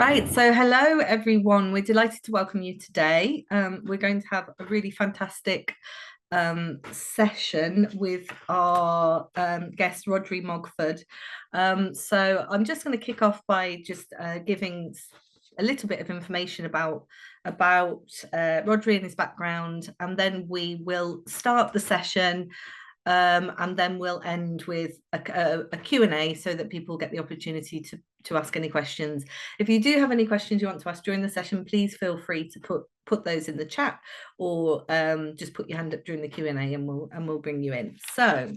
Right, so hello everyone. We're delighted to welcome you today. We're going to have a really fantastic session with our guest Rhodri Mogford. So I'm just going to kick off by just giving a little bit of information about Rhodri and his background, and then we will start the session. And then we'll end with a Q&A so that people get the opportunity to ask any questions. If you do have any questions you want to ask during the session, please feel free to put those in the chat, or just put your hand up during the Q&A and we'll bring you in. So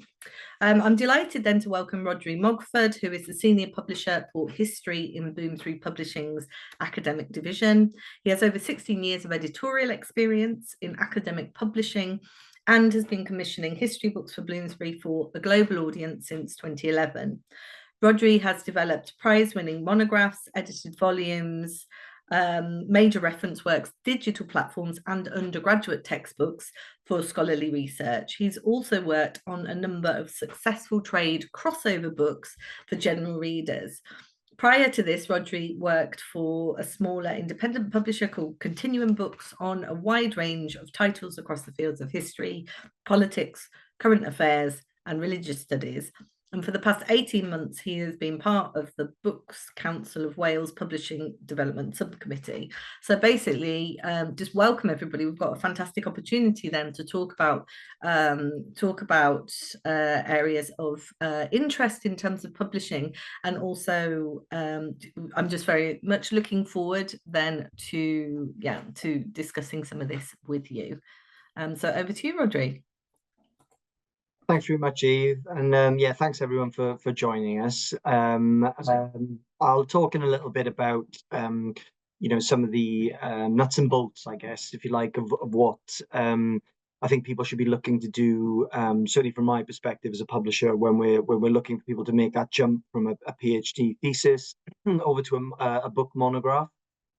I'm delighted then to welcome Rhodri Mogford, who is the Senior Publisher for History in Bloomsbury Publishing's Academic Division. He has over 16 years of editorial experience in academic publishing and has been commissioning history books for Bloomsbury for a global audience since 2011. Rhodri has developed prize-winning monographs, edited volumes, major reference works, digital platforms, and undergraduate textbooks for scholarly research. He's also worked on a number of successful trade crossover books for general readers. Prior to this, Rhodri worked for a smaller independent publisher called Continuum Books on a wide range of titles across the fields of history, politics, current affairs, and religious studies. And for the past 18 months, he has been part of the Books Council of Wales Publishing Development Subcommittee. So basically, just welcome everybody. We've got a fantastic opportunity then to talk about areas of interest in terms of publishing, and also I'm just very much looking forward then to discussing some of this with you. So over to you, Rhodri. Thanks very much, Eve, and yeah, thanks everyone for joining us. I'll talk in a little bit about some of the nuts and bolts, I guess, if you like, of what I think people should be looking to do. Certainly, from my perspective as a publisher, when we're looking for people to make that jump from a PhD thesis over to a book monograph.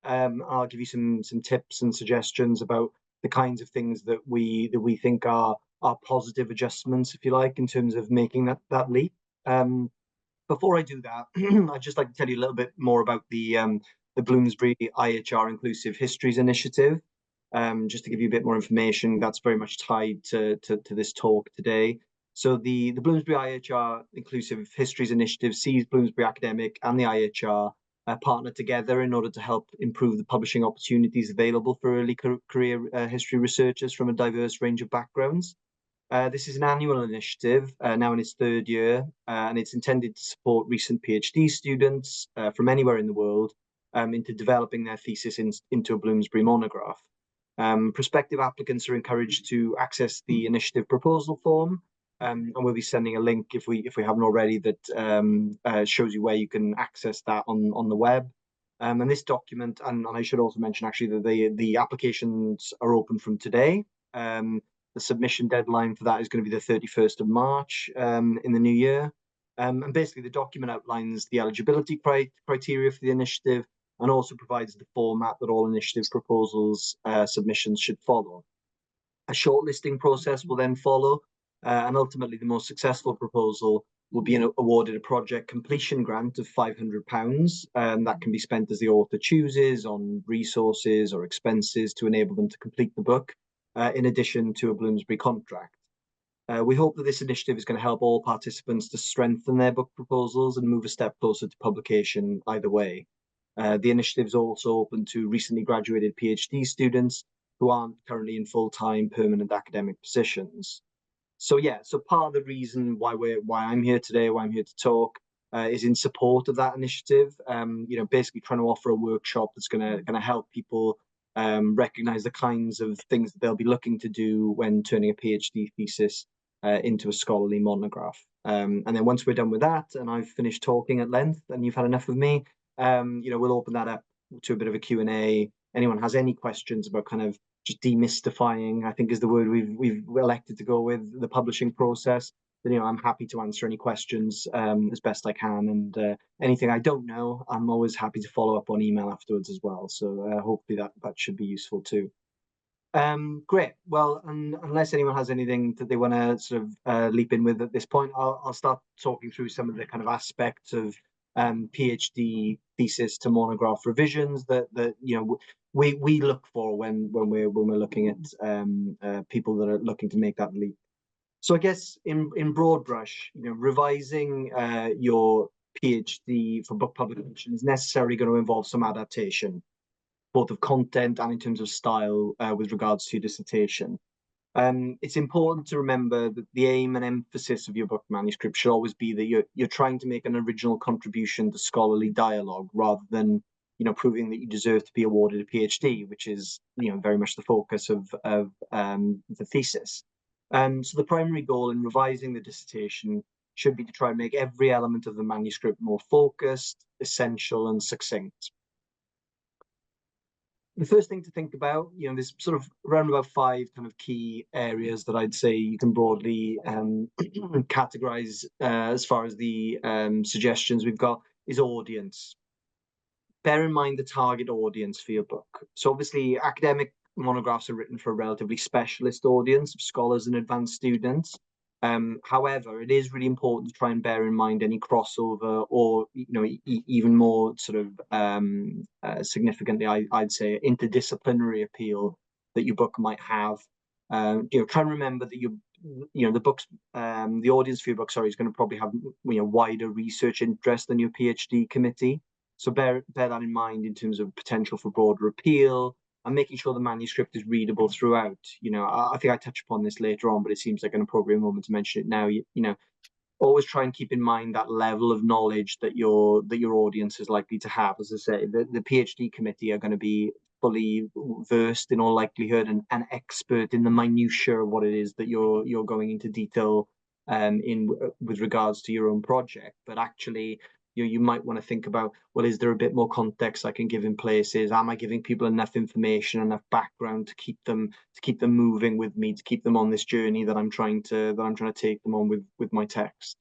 I'll give you some tips and suggestions about the kinds of things that we think are positive adjustments, if you like, in terms of making that leap. Before I do that, I'd just like to tell you a little bit more about the Bloomsbury IHR Inclusive Histories initiative. Just to give you a bit more information, that's very much tied to this talk today. So the Bloomsbury IHR Inclusive Histories initiative sees Bloomsbury Academic and the IHR partner together in order to help improve the publishing opportunities available for early career history researchers from a diverse range of backgrounds. This is an annual initiative, now in its third year, and it's intended to support recent PhD students from anywhere in the world into developing their thesis into a Bloomsbury monograph. Prospective applicants are encouraged to access the initiative proposal form, and we'll be sending a link if we haven't already that shows you where you can access that on the web. And this document, and I should also mention actually that the applications are open from today. The submission deadline for that is going to be the 31st of March in the new year. And basically the document outlines the eligibility criteria for the initiative and also provides the format that all initiative proposals submissions should follow. A shortlisting process will then follow, and ultimately the most successful proposal will be awarded a project completion grant of £500 that can be spent as the author chooses on resources or expenses to enable them to complete the book. In addition to a Bloomsbury contract. We hope that this initiative is going to help all participants to strengthen their book proposals and move a step closer to publication either way. The initiative is also open to recently graduated PhD students who aren't currently in full-time permanent academic positions. So yeah, so part of the reason why I'm here today, why I'm here to talk, is in support of that initiative. Basically trying to offer a workshop that's going to help people recognize the kinds of things that they'll be looking to do when turning a PhD thesis into a scholarly monograph. And then once we're done with that, and I've finished talking at length, and you've had enough of me, we'll open that up to a bit of a Q&A. Anyone has any questions about kind of just demystifying, I think is the word we've elected to go with, the publishing process, then I'm happy to answer any questions as best I can, and anything I don't know, I'm always happy to follow up on email afterwards as well. So hopefully that should be useful too. Great. Well, unless anyone has anything that they want to sort of leap in with at this point, I'll start talking through some of the kind of aspects of PhD thesis to monograph revisions that we look for when we're looking at people that are looking to make that leap. So I guess in broad brush, revising your PhD for book publication is necessarily going to involve some adaptation, both of content and in terms of style with regards to your dissertation. It's important to remember that the aim and emphasis of your book manuscript should always be that you're trying to make an original contribution to scholarly dialogue rather than proving that you deserve to be awarded a PhD, which is very much the focus of the thesis. So the primary goal in revising the dissertation should be to try and make every element of the manuscript more focused, essential, and succinct. The first thing to think about, there's sort of around about 5 kind of key areas that I'd say you can broadly categorize as far as the suggestions we've got is audience. Bear in mind the target audience for your book. So obviously academic monographs are written for a relatively specialist audience of scholars and advanced students. However, it is really important to try and bear in mind any crossover or even more sort of significantly, I'd say, interdisciplinary appeal that your book might have. Try and remember that the books, the audience for your book, is going to probably have wider research interest than your PhD committee. So bear that in mind in terms of potential for broader appeal, and making sure the manuscript is readable throughout. I think I touch upon this later on, but it seems like an appropriate moment to mention it now. Always try and keep in mind that level of knowledge that your audience is likely to have. As I say, the PhD committee are going to be fully versed in all likelihood and an expert in the minutiae of what it is that you're going into detail in with regards to your own project. But actually, you might want to think about, well, is there a bit more context I can give in places? Am I giving people enough information, enough background to keep them moving with me, to keep them on this journey that I'm trying to take them on with my text?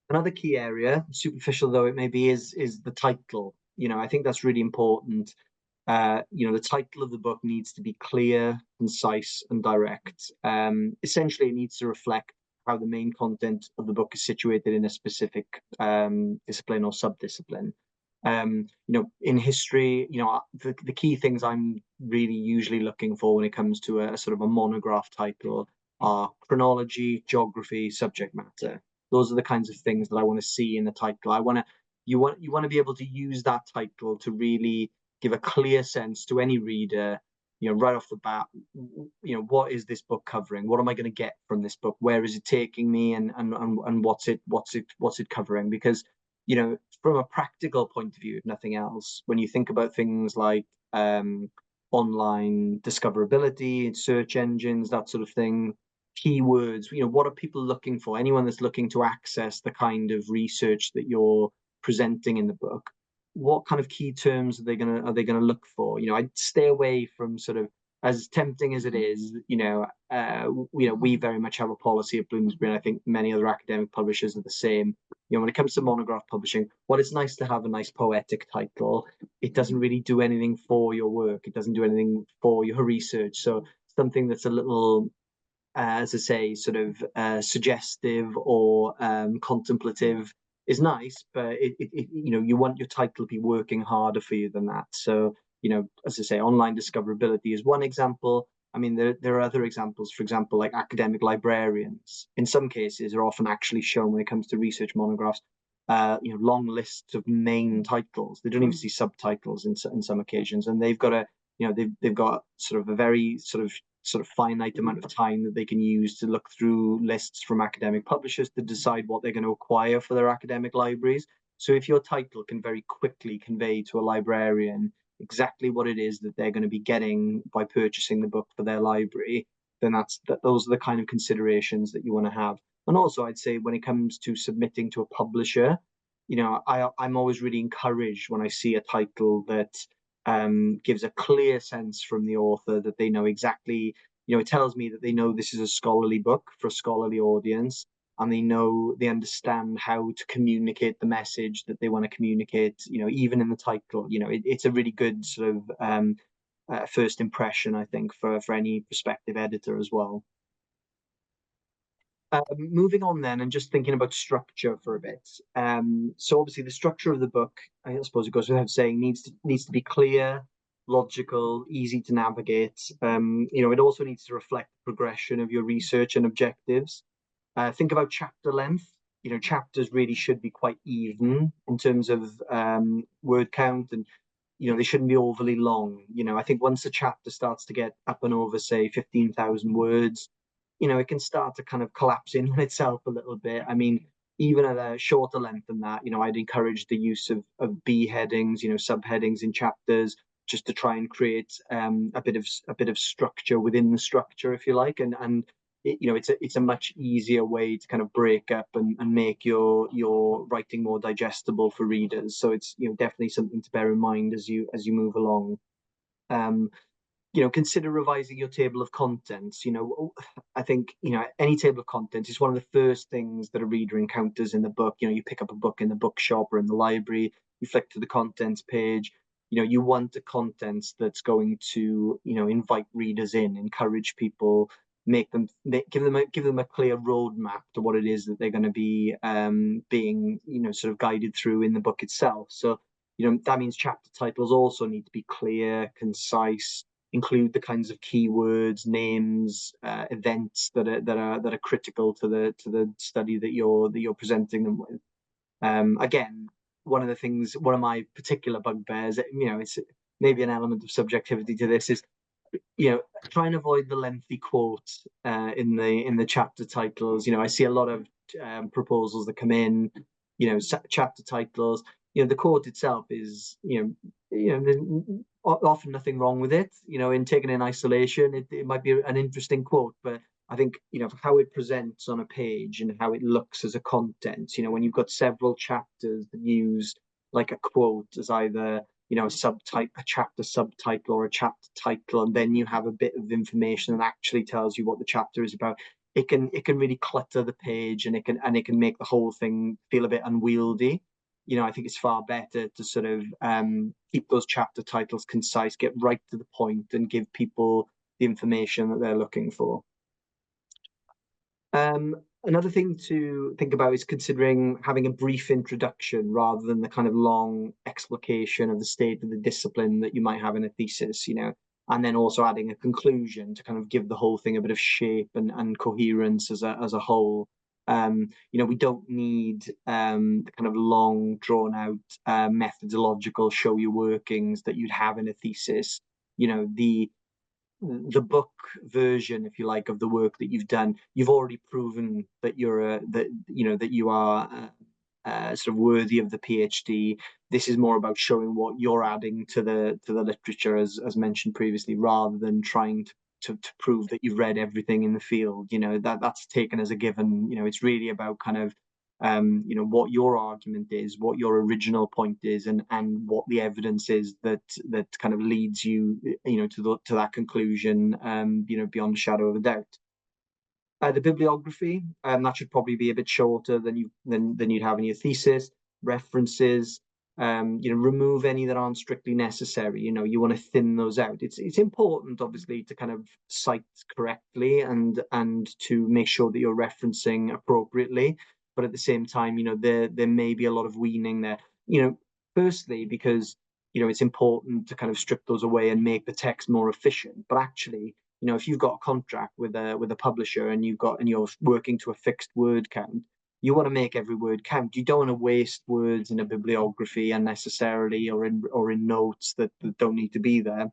Another key area, superficial though it may be, is the title. I think that's really important. The title of the book needs to be clear, concise, and direct. Essentially, it needs to reflect how the main content of the book is situated in a specific discipline or subdiscipline. In history, the key things I'm really usually looking for when it comes to a sort of a monograph title are chronology, geography, subject matter. Those are the kinds of things that I want to see in the title. You want to be able to use that title to really give a clear sense to any reader, right off the bat, what is this book covering? What am I going to get from this book? Where is it taking me? And what's it covering? Because, from a practical point of view, if nothing else, when you think about things like online discoverability, search engines, that sort of thing, keywords, what are people looking for? Anyone that's looking to access the kind of research that you're presenting in the book, what kind of key terms are they gonna look for? I'd stay away from sort of, as tempting as it is, we very much have a policy at Bloomsbury, and I think many other academic publishers are the same. When it comes to monograph publishing, while it's nice to have a nice poetic title, it doesn't really do anything for your work. It doesn't do anything for your research. So something that's a little, as I say, sort of suggestive or contemplative is nice, but you want your title to be working harder for you than that. So, as I say, online discoverability is one example. I mean, there are other examples. For example, like academic librarians, in some cases, are often actually shown when it comes to research monographs, long lists of main titles. They don't even see subtitles in some occasions, and they've got they've got sort of a very sort of finite amount of time that they can use to look through lists from academic publishers to decide what they're going to acquire for their academic libraries. So if your title can very quickly convey to a librarian exactly what it is that they're going to be getting by purchasing the book for their library, then those are the kind of considerations that you want to have. And also, I'd say when it comes to submitting to a publisher, I'm always really encouraged when I see a title that gives a clear sense from the author that they know exactly, it tells me that they know this is a scholarly book for a scholarly audience, and they understand how to communicate the message that they want to communicate, even in the title. It's a really good sort of first impression, I think, for any prospective editor as well. Moving on then, and just thinking about structure for a bit. So obviously the structure of the book, I suppose it goes without saying, needs to be clear, logical, easy to navigate. It also needs to reflect the progression of your research and objectives. Think about chapter length. Chapters really should be quite even in terms of word count, and they shouldn't be overly long. I think once a chapter starts to get up and over, say, 15,000 words, it can start to kind of collapse in on itself a little bit. I mean, even at a shorter length than that, I'd encourage the use of B headings, subheadings in chapters, just to try and create a bit of structure within the structure, if you like, and it's a much easier way to kind of break up and make your writing more digestible for readers. So it's definitely something to bear in mind as you move along. Um, consider revising your table of contents. I think, any table of contents is one of the first things that a reader encounters in the book. You pick up a book in the bookshop or in the library, you flick to the contents page. You want the contents that's going to, invite readers in, encourage people, give them a clear roadmap to what it is that they're going to be being, sort of guided through in the book itself. So, that means chapter titles also need to be clear, concise, include the kinds of keywords, names, events that are critical to the study that you're presenting them with. Again, one of my particular bugbears, it's maybe an element of subjectivity to this, is try and avoid the lengthy quotes in the chapter titles. I see a lot of proposals that come in, chapter titles. The quote itself is, there's often nothing wrong with it. In taken in isolation, it might be an interesting quote, but I think, how it presents on a page and how it looks as a content, when you've got several chapters that use like a quote as either, a chapter subtitle or a chapter title, and then you have a bit of information that actually tells you what the chapter is about. It can really clutter the page, and it can make the whole thing feel a bit unwieldy. I think it's far better to sort of keep those chapter titles concise, get right to the point, and give people the information that they're looking for. Another thing to think about is considering having a brief introduction rather than the kind of long explication of the state of the discipline that you might have in a thesis, and then also adding a conclusion to kind of give the whole thing a bit of shape and coherence as a whole. We don't need the kind of long, drawn out methodological show your workings that you'd have in a thesis. The book version, if you like, of the work that you've done, you've already proven that you are sort of worthy of the PhD. This is more about showing what you're adding to the literature, as mentioned previously, rather than trying to prove that you've read everything in the field. That's taken as a given. It's really about kind of what your argument is, what your original point is, and what the evidence is that kind of leads you, to that conclusion, beyond a shadow of a doubt. The bibliography, that should probably be a bit shorter than you'd have in your thesis. References, remove any that aren't strictly necessary. You want to thin those out. It's important, obviously, to kind of cite correctly and to make sure that you're referencing appropriately. But at the same time, there may be a lot of weaning there. Firstly, because it's important to kind of strip those away and make the text more efficient. But actually, if you've got a contract with a publisher and you're working to a fixed word count, you want to make every word count. You don't want to waste words in a bibliography unnecessarily, or in notes that don't need to be there.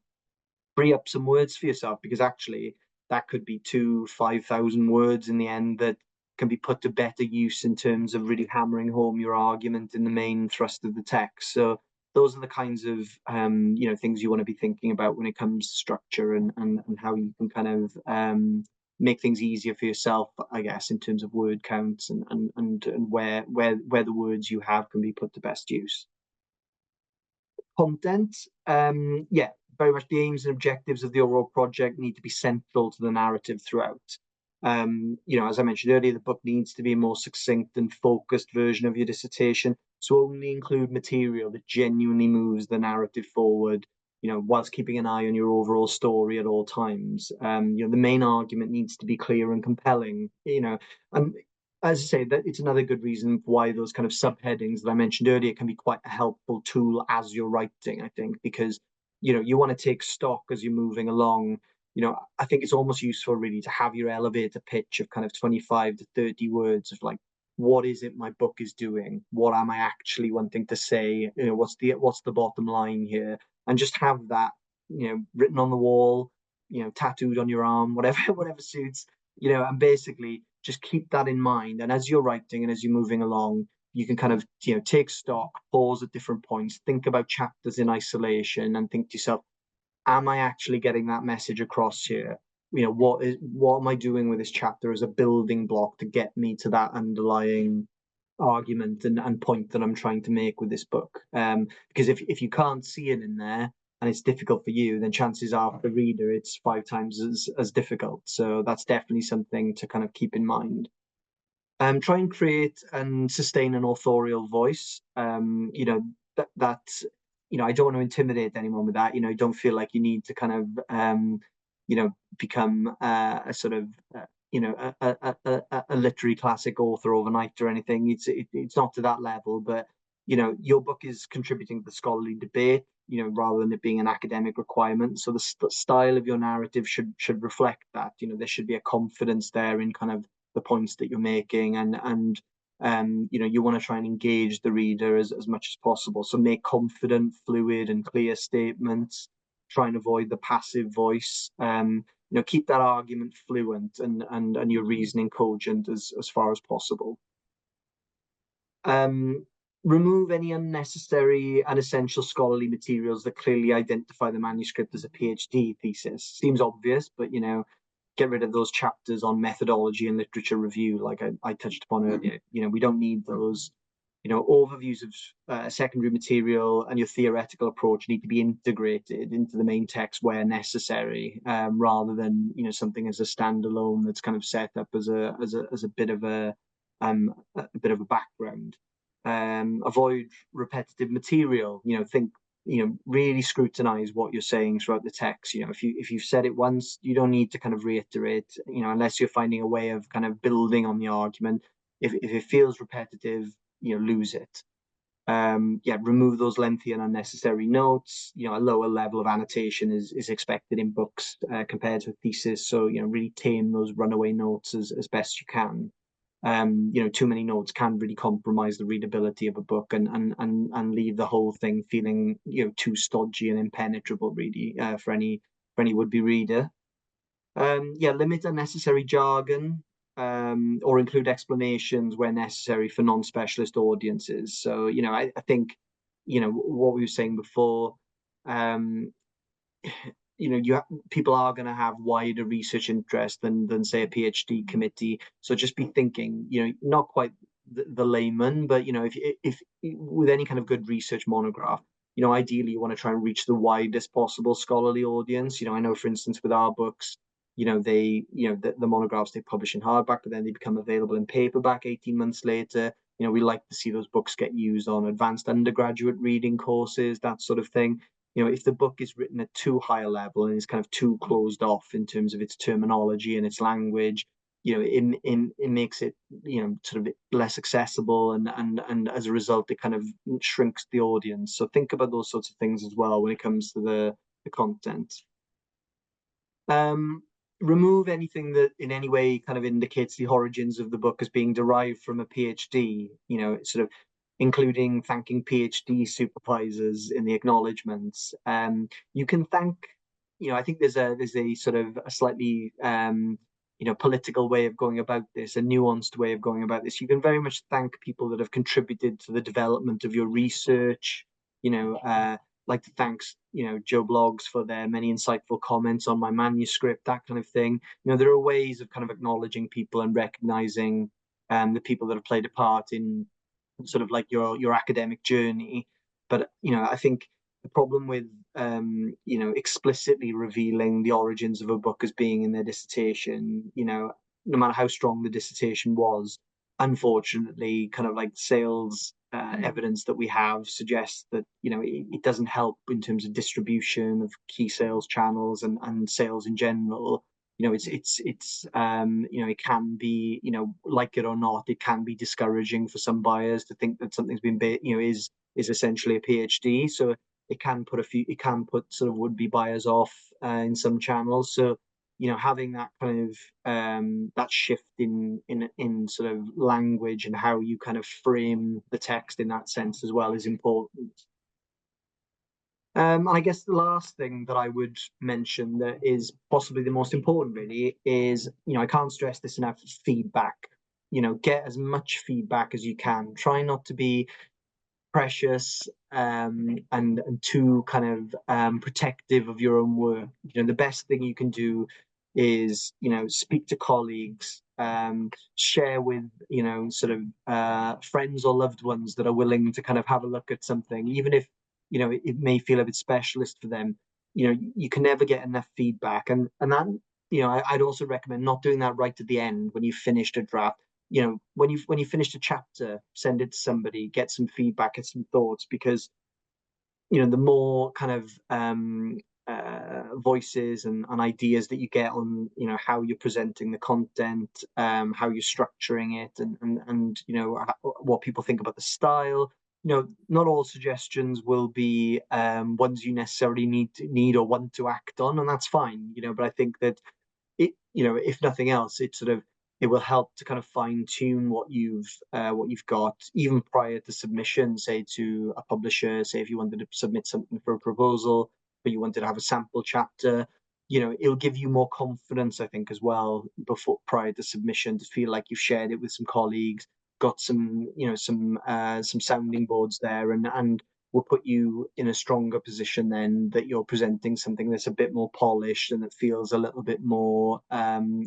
Free up some words for yourself, because actually that could be 5,000 words in the end that can be put to better use in terms of really hammering home your argument in the main thrust of the text. So those are the kinds of things you want to be thinking about when it comes to structure and how you can kind of make things easier for yourself, I guess, in terms of word counts and where the words you have can be put to best use. Content, very much the aims and objectives of the overall project need to be central to the narrative throughout. As I mentioned earlier, the book needs to be a more succinct and focused version of your dissertation. So only include material that genuinely moves the narrative forward. whilst keeping an eye on your overall story at all times. The main argument needs to be clear and compelling, and as I say, that it's another good reason why those kind of subheadings that I mentioned earlier can be quite a helpful tool as you're writing, I think, because, you want to take stock as you're moving along. I think it's almost useful really to have your elevator pitch of kind of 25 to 30 words of like, what is it my book is doing? What am I actually wanting to say? What's the bottom line here? And just have that, written on the wall, tattooed on your arm, whatever, whatever suits, and basically just keep that in mind. And as you're writing and as you're moving along, you can kind of, take stock, pause at different points, think about chapters in isolation and think to yourself, am I actually getting that message across here? What am I doing with this chapter as a building block to get me to that underlying argument and point that I'm trying to make with this book? Because if you can't see it in there and it's difficult for you, then chances are for the reader it's 5 times as difficult. So that's definitely something to kind of keep in mind. Try and create and sustain an authorial voice. That I don't want to intimidate anyone with that. Don't feel like you need to kind of become a sort of a literary classic author overnight or anything. It's not to that level, but your book is contributing to the scholarly debate, rather than it being an academic requirement. So the style of your narrative should reflect that. There should be a confidence there in kind of the points that you're making, and you want to try and engage the reader as much as possible. So make confident, fluid, and clear statements. Try and avoid the passive voice. Keep that argument fluent and your reasoning cogent as far as possible. Remove any unnecessary and essential scholarly materials that clearly identify the manuscript as a PhD thesis. Seems obvious, but get rid of those chapters on methodology and literature review, like I touched upon earlier. We don't need those. Overviews of secondary material and your theoretical approach need to be integrated into the main text where necessary, rather than something as a standalone that's kind of set up as a bit of a background. Avoid repetitive material. Think really scrutinize what you're saying throughout the text. If you've said it once, you don't need to kind of reiterate, unless you're finding a way of kind of building on the argument. If it feels repetitive, lose it. Remove those lengthy and unnecessary notes. A lower level of annotation is expected in books compared to a thesis. So really tame those runaway notes as best you can. Too many notes can really compromise the readability of a book and leave the whole thing feeling too stodgy and impenetrable really, for any would-be reader. Limit unnecessary jargon, or include explanations where necessary for non-specialist audiences. So I think what we were saying before, people are going to have wider research interest than say a PhD committee. So just be thinking, not quite the layman, but if with any kind of good research monograph, ideally you want to try and reach the widest possible scholarly audience. I know, for instance, with our books, the monographs they publish in hardback, but then they become available in paperback 18 months later. We like to see those books get used on advanced undergraduate reading courses, that sort of thing. If the book is written at too high a level and is kind of too closed off in terms of its terminology and its language, it makes it sort of less accessible, and as a result it kind of shrinks the audience. So think about those sorts of things as well when it comes to the content. Remove anything that in any way kind of indicates the origins of the book as being derived from a PhD, sort of including thanking PhD supervisors in the acknowledgements. You can thank, I think there's a sort of a slightly political way of going about this, a nuanced way of going about this. You can very much thank people that have contributed to the development of your research. Like to thank Joe Blogs for their many insightful comments on my manuscript, that kind of thing. There are ways of kind of acknowledging people and recognizing the people that have played a part in sort of like your academic journey. But I think the problem with explicitly revealing the origins of a book as being in their dissertation, no matter how strong the dissertation was, unfortunately, kind of like sales evidence that we have suggests that, you know, it doesn't help in terms of distribution of key sales channels and sales in general. You know, you know, it can be, you know, like it or not, it can be discouraging for some buyers to think that something's been, you know, is essentially a PhD. So it can put sort of would-be buyers off in some channels. So, you know, having that kind of that shift in sort of language and how you kind of frame the text in that sense as well is important. I guess the last thing that I would mention that is possibly the most important really is, you know, I can't stress this enough, feedback. You know, get as much feedback as you can. Try not to be precious and too kind of protective of your own work. You know, the best thing you can do is, you know, speak to colleagues, share with, you know, sort of friends or loved ones that are willing to kind of have a look at something, even if, you know, it may feel a bit specialist for them. You know, you can never get enough feedback, and that, you know, I'd also recommend not doing that right at the end when you've finished a draft. You know, when you finished a chapter, send it to somebody, get some feedback, get some thoughts, because, you know, the more kind of voices and ideas that you get on, you know, how you're presenting the content, how you're structuring it, and you know, what people think about the style. You know, not all suggestions will be ones you necessarily need or want to act on, and that's fine. You know, but I think that it, you know, if nothing else, it will help to kind of fine tune what you've got even prior to submission, say to a publisher. Say if you wanted to submit something for a proposal, but you wanted to have a sample chapter, you know, it'll give you more confidence, I think, as well, before prior to submission, to feel like you've shared it with some colleagues, got some, you know, some sounding boards there, and will put you in a stronger position then, that you're presenting something that's a bit more polished and that feels a little bit more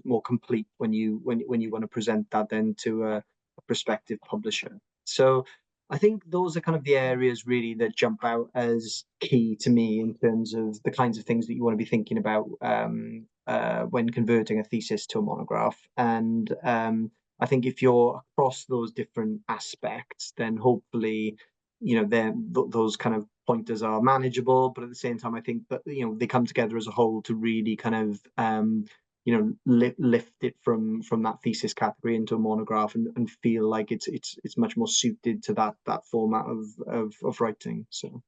more complete when you want to present that then to a prospective publisher. So I think those are kind of the areas really that jump out as key to me in terms of the kinds of things that you want to be thinking about when converting a thesis to a monograph. And I think if you're across those different aspects, then hopefully, you know, those kind of pointers are manageable. But at the same time, I think that, you know, they come together as a whole to really kind of you know, lift it from that thesis category into a monograph, and feel like it's much more suited to that format of writing. So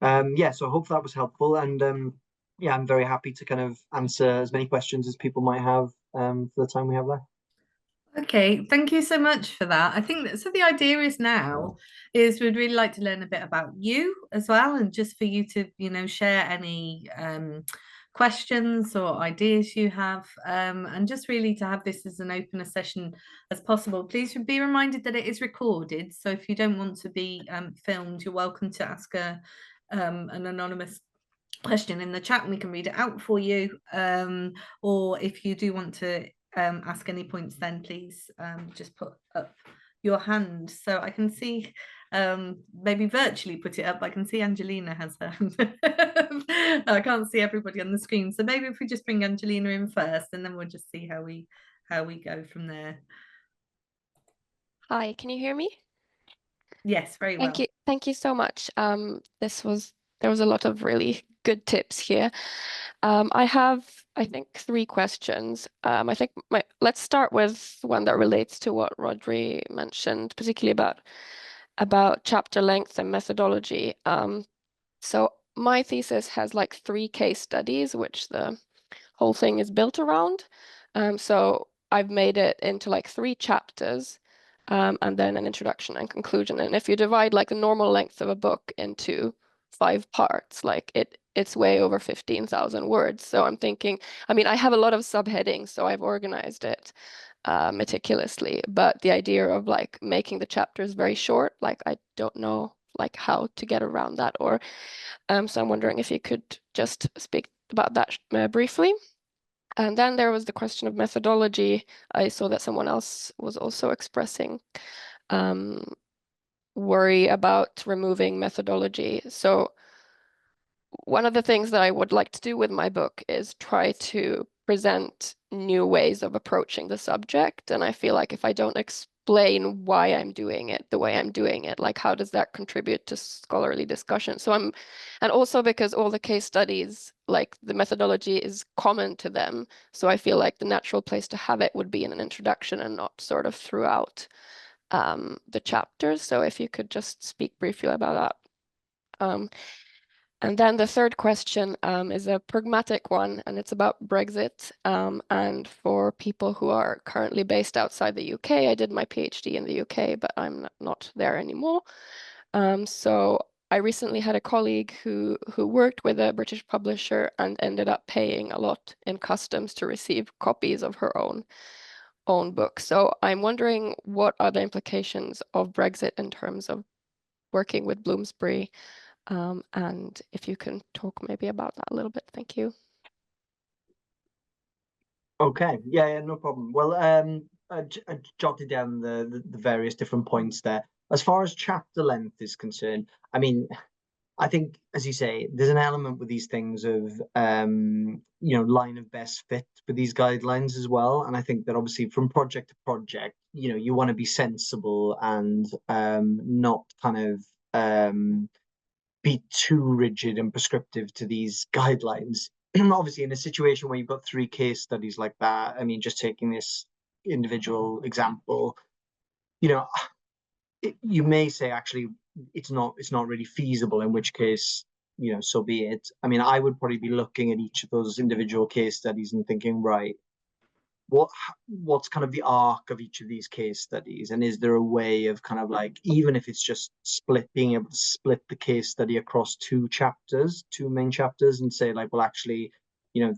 yeah, so I hope that was helpful, and yeah, I'm very happy to kind of answer as many questions as people might have for the time we have left. Okay, thank you so much for that. I think that, so the idea is now is we'd really like to learn a bit about you as well, and just for you to, you know, share any questions or ideas you have, and just really to have this as an open a session as possible. Please be reminded that it is recorded, so if you don't want to be filmed, you're welcome to ask an anonymous question in the chat and we can read it out for you, or if you do want to ask any points, then please just put up your hand so I can see, maybe virtually put it up. I can see Angelina has her hand. I can't see everybody on the screen, so maybe if we just bring Angelina in first, and then we'll just see how we go from there. Hi, can you hear me? Yes, very well. Thank you so much. There was a lot of really good tips here. I have, I think, 3 questions. I think let's start with one that relates to what Rhodri mentioned, particularly about chapter length and methodology. So my thesis has like 3 case studies, which the whole thing is built around. So I've made it into like 3 chapters. And then an introduction and conclusion. And if you divide like the normal length of a book into 5 parts, like it's way over 15,000 words. So I'm thinking, I mean, I have a lot of subheadings, so I've organized it meticulously. But the idea of like making the chapters very short, like I don't know like how to get around that. Or so I'm wondering if you could just speak about that briefly. And then there was the question of methodology. I saw that someone else was also expressing worry about removing methodology. So one of the things that I would like to do with my book is try to present new ways of approaching the subject. And I feel like if I don't explain why I'm doing it the way I'm doing it. Like, how does that contribute to scholarly discussion? And also because all the case studies, like the methodology is common to them. So I feel like the natural place to have it would be in an introduction and not sort of throughout the chapters. So if you could just speak briefly about that. And then the third question is a pragmatic one, and it's about Brexit. And for people who are currently based outside the UK, I did my PhD in the UK, but I'm not there anymore. So I recently had a colleague who worked with a British publisher and ended up paying a lot in customs to receive copies of her own book. So I'm wondering, what are the implications of Brexit in terms of working with Bloomsbury? And if you can talk maybe about that a little bit. Thank you. Okay, yeah, no problem. Well, I jotted down the various different points there. As far as chapter length is concerned, I mean, I think, as you say, there's an element with these things of, line of best fit for these guidelines as well. And I think that obviously from project to project, you want to be sensible and not kind of be too rigid and prescriptive to these guidelines. Obviously, in a situation where you've got 3 case studies like that, I mean, just taking this individual example, you may say actually it's not really feasible, in which case, so be it. I mean, I would probably be looking at each of those individual case studies and thinking, right, what's kind of the arc of each of these case studies, and is there a way of kind of like, even if it's just being able to split the case study across 2 main chapters, and say like, well, actually,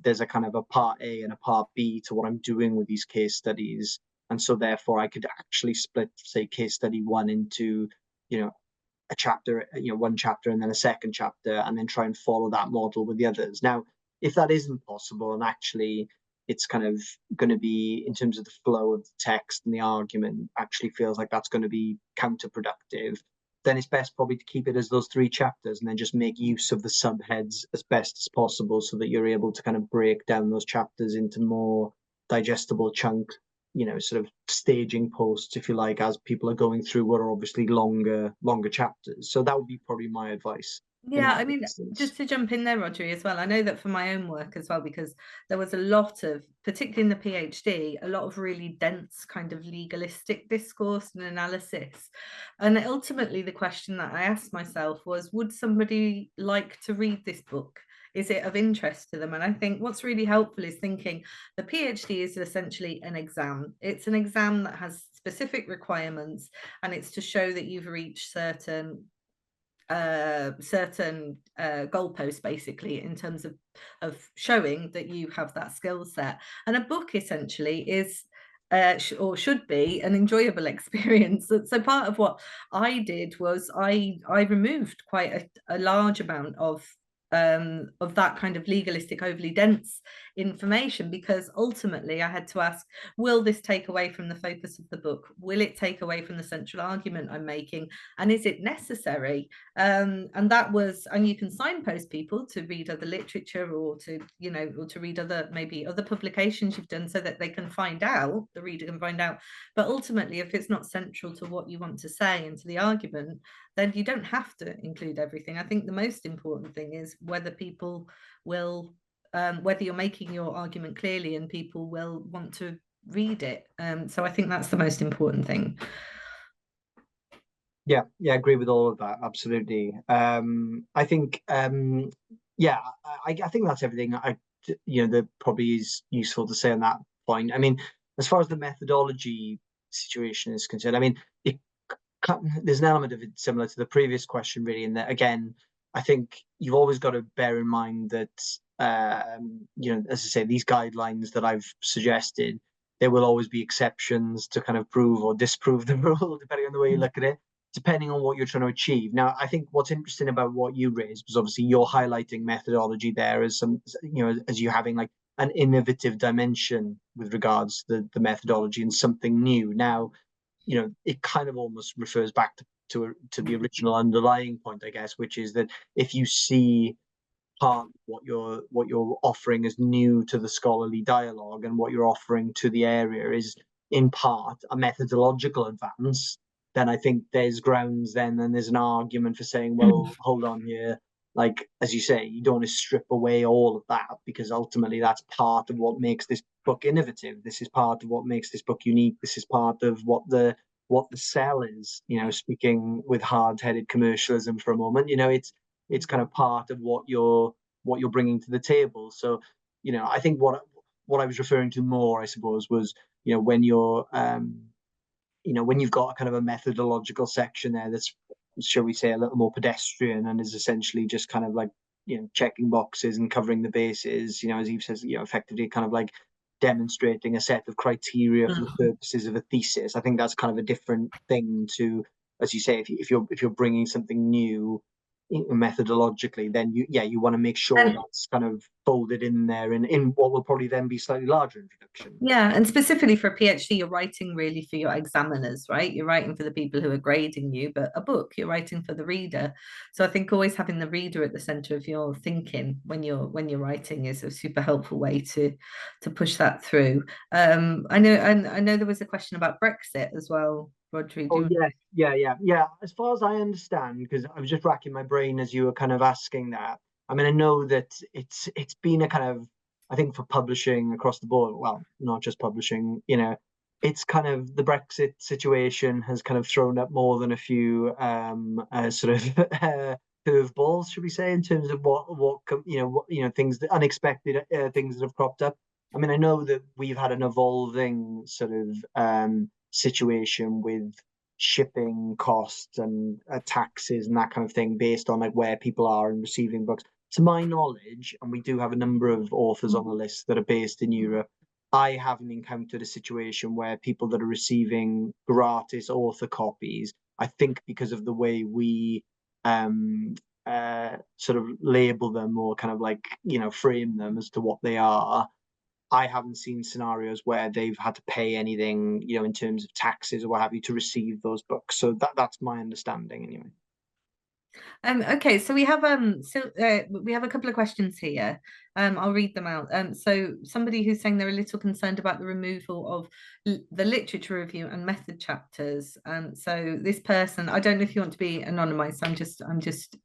there's a kind of a part A and a part B to what I'm doing with these case studies, and so therefore I could actually split, say, case study 1 into a chapter, one chapter and then a second chapter, and then try and follow that model with the others. Now, if that isn't possible, and actually it's kind of going to be, in terms of the flow of the text and the argument, actually feels like that's going to be counterproductive, then it's best probably to keep it as those 3 chapters, and then just make use of the subheads as best as possible, so that you're able to kind of break down those chapters into more digestible chunks, sort of staging posts, if you like, as people are going through what are obviously longer chapters. So that would be probably my advice. Yeah, I mean, just to jump in there, Rhodri, as well, I know that for my own work as well, because there was a lot of, particularly in the PhD, a lot of really dense kind of legalistic discourse and analysis. And ultimately, the question that I asked myself was, would somebody like to read this book? Is it of interest to them? And I think what's really helpful is thinking the PhD is essentially an exam. It's an exam that has specific requirements, and it's to show that you've reached certain goalposts, basically, in terms of showing that you have that skill set. And a book essentially is or should be an enjoyable experience. So part of what I did was I removed quite a large amount of that kind of legalistic, overly dense information, because ultimately I had to ask, will this take away from the focus of the book? Will it take away from the central argument I'm making? And is it necessary? And that was, and you can signpost people to read other literature, or to, or to read maybe other publications you've done, so that they can find out, the reader can find out. But ultimately, if it's not central to what you want to say and to the argument, then you don't have to include everything. I think the most important thing is whether people will, whether you're making your argument clearly and people will want to read it. So I think that's the most important thing. Yeah, I agree with all of that. Absolutely. I think, I think that's everything. That probably is useful to say on that point. I mean, as far as the methodology situation is concerned, I mean, there's an element of it similar to the previous question, really, in that, again, I think you've always got to bear in mind that, as I say, these guidelines that I've suggested, there will always be exceptions to kind of prove or disprove the rule, depending on the way you look at it, depending on what you're trying to achieve. Now, I think what's interesting about what you raised was, obviously, you're highlighting methodology there as some, as you having like an innovative dimension with regards to the methodology and something new. Now, it kind of almost refers back to the original underlying point, I guess, which is that if you see part what you're offering as new to the scholarly dialogue, and what you're offering to the area is in part a methodological advance, then I think there's grounds then, and there's an argument for saying, well, hold on here. Like, as you say, you don't want to strip away all of that, because ultimately that's part of what makes this book innovative. This is part of what makes this book unique. This is part of what the sell is, speaking with hard-headed commercialism for a moment. It's kind of part of what you're bringing to the table. So, I think what I was referring to more, I suppose, was, when you're when you've got a kind of a methodological section there that's, shall we say, a little more pedestrian and is essentially just kind of like, checking boxes and covering the bases, as Eve says, effectively kind of like demonstrating a set of criteria for the purposes of a thesis. I think that's kind of a different thing to, as you say, if you're bringing something new methodologically, then you want to make sure that's kind of folded in there in what will probably then be slightly larger introduction. Yeah, and specifically for a PhD, you're writing really for your examiners, right? You're writing for the people who are grading you, but a book, you're writing for the reader. So I think always having the reader at the center of your thinking when you're writing is a super helpful way to push that through. I know there was a question about Brexit as well, Rhodri. Oh, yeah. As far as I understand, because I was just racking my brain as you were kind of asking that. I mean, I know that it's been a kind of, I think, for publishing across the board, well, not just publishing, it's kind of, the Brexit situation has kind of thrown up more than a few sort of curveballs, should we say, in terms of what things, that unexpected things that have cropped up. I mean, I know that we've had an evolving sort of situation with shipping costs and taxes and that kind of thing based on like where people are and receiving books. To my knowledge, and we do have a number of authors on the list that are based in Europe, I haven't encountered a situation where people that are receiving gratis author copies, I think because of the way we sort of label them or kind of like, frame them as to what they are, I haven't seen scenarios where they've had to pay anything, in terms of taxes or what have you, to receive those books. So that's my understanding anyway. Okay, so we have a couple of questions here. I'll read them out. So somebody who's saying they're a little concerned about the removal of the literature review and method chapters. So this person, I don't know if you want to be anonymized. I'm just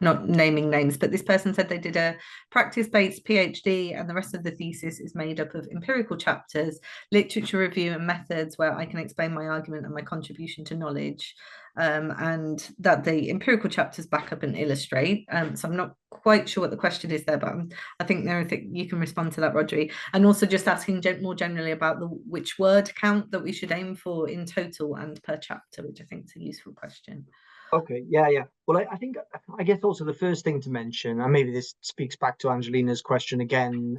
not naming names, but this person said they did a practice-based PhD, and the rest of the thesis is made up of empirical chapters, literature review, and methods where I can explain my argument and my contribution to knowledge. And that the empirical chapters back up and illustrate. So I'm not quite sure what the question is there, but I think you can respond to that, Rhodri. And also just asking more generally about which word count that we should aim for in total and per chapter, which I think is a useful question. Okay, yeah. Well, I guess also the first thing to mention, and maybe this speaks back to Angelina's question again,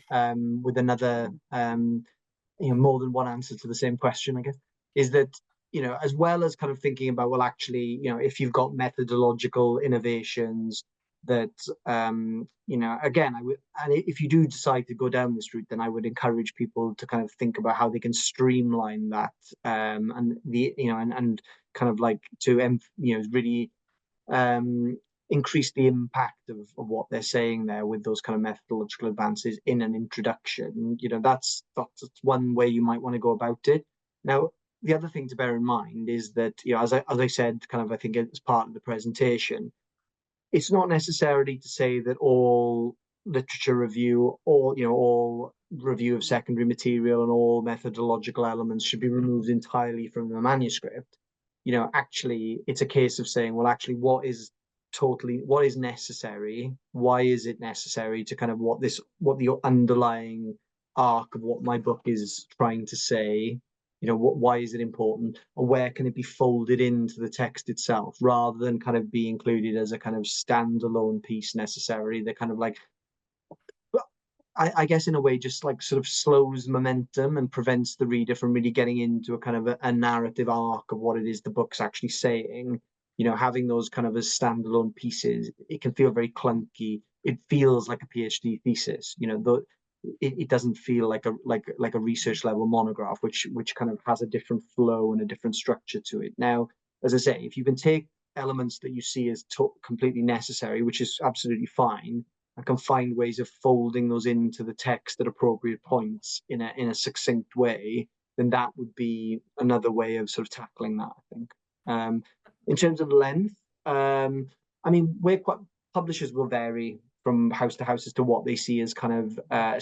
with another, more than one answer to the same question, I guess, is that, as well as kind of thinking about, well, actually, if you've got methodological innovations that, again, and if you do decide to go down this route, then I would encourage people to kind of think about how they can streamline that, and and kind of like to, really increase the impact of what they're saying there with those kind of methodological advances in an introduction. That's one way you might want to go about it. Now, the other thing to bear in mind is that, as I said, kind of, I think as part of the presentation, it's not necessarily to say that all literature review or, all review of secondary material and all methodological elements should be removed entirely from the manuscript. Actually, it's a case of saying, well, actually, what is necessary? Why is it necessary to kind of what the underlying arc of what my book is trying to say? Why is it important, or where can it be folded into the text itself, rather than kind of be included as a kind of standalone piece necessarily, that kind of like, I guess in a way just like sort of slows momentum and prevents the reader from really getting into a kind of a narrative arc of what it is the book's actually saying. Having those kind of as standalone pieces, it can feel very clunky. It feels like a PhD thesis, though it doesn't feel like a research level monograph, which kind of has a different flow and a different structure to it. Now, as I say, if you can take elements that you see as completely necessary, which is absolutely fine, I can find ways of folding those into the text at appropriate points in a succinct way, then that would be another way of sort of tackling that, I think. In terms of length, I mean, publishers will vary from house to house as to what they see as kind of a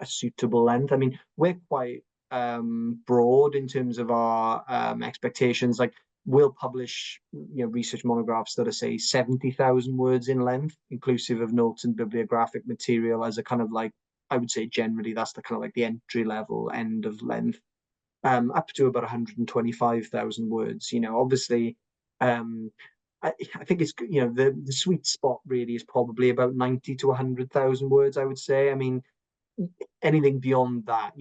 suitable length. I mean, we're quite broad in terms of our expectations. Like, we'll publish, research monographs that are, say, 70,000 words in length, inclusive of notes and bibliographic material, as a kind of, like, I would say generally that's the kind of like the entry level end of length, up to about 125,000 words. Obviously, I think it's, the sweet spot really is probably about 90 to 100,000 words, I would say. I mean, anything beyond that,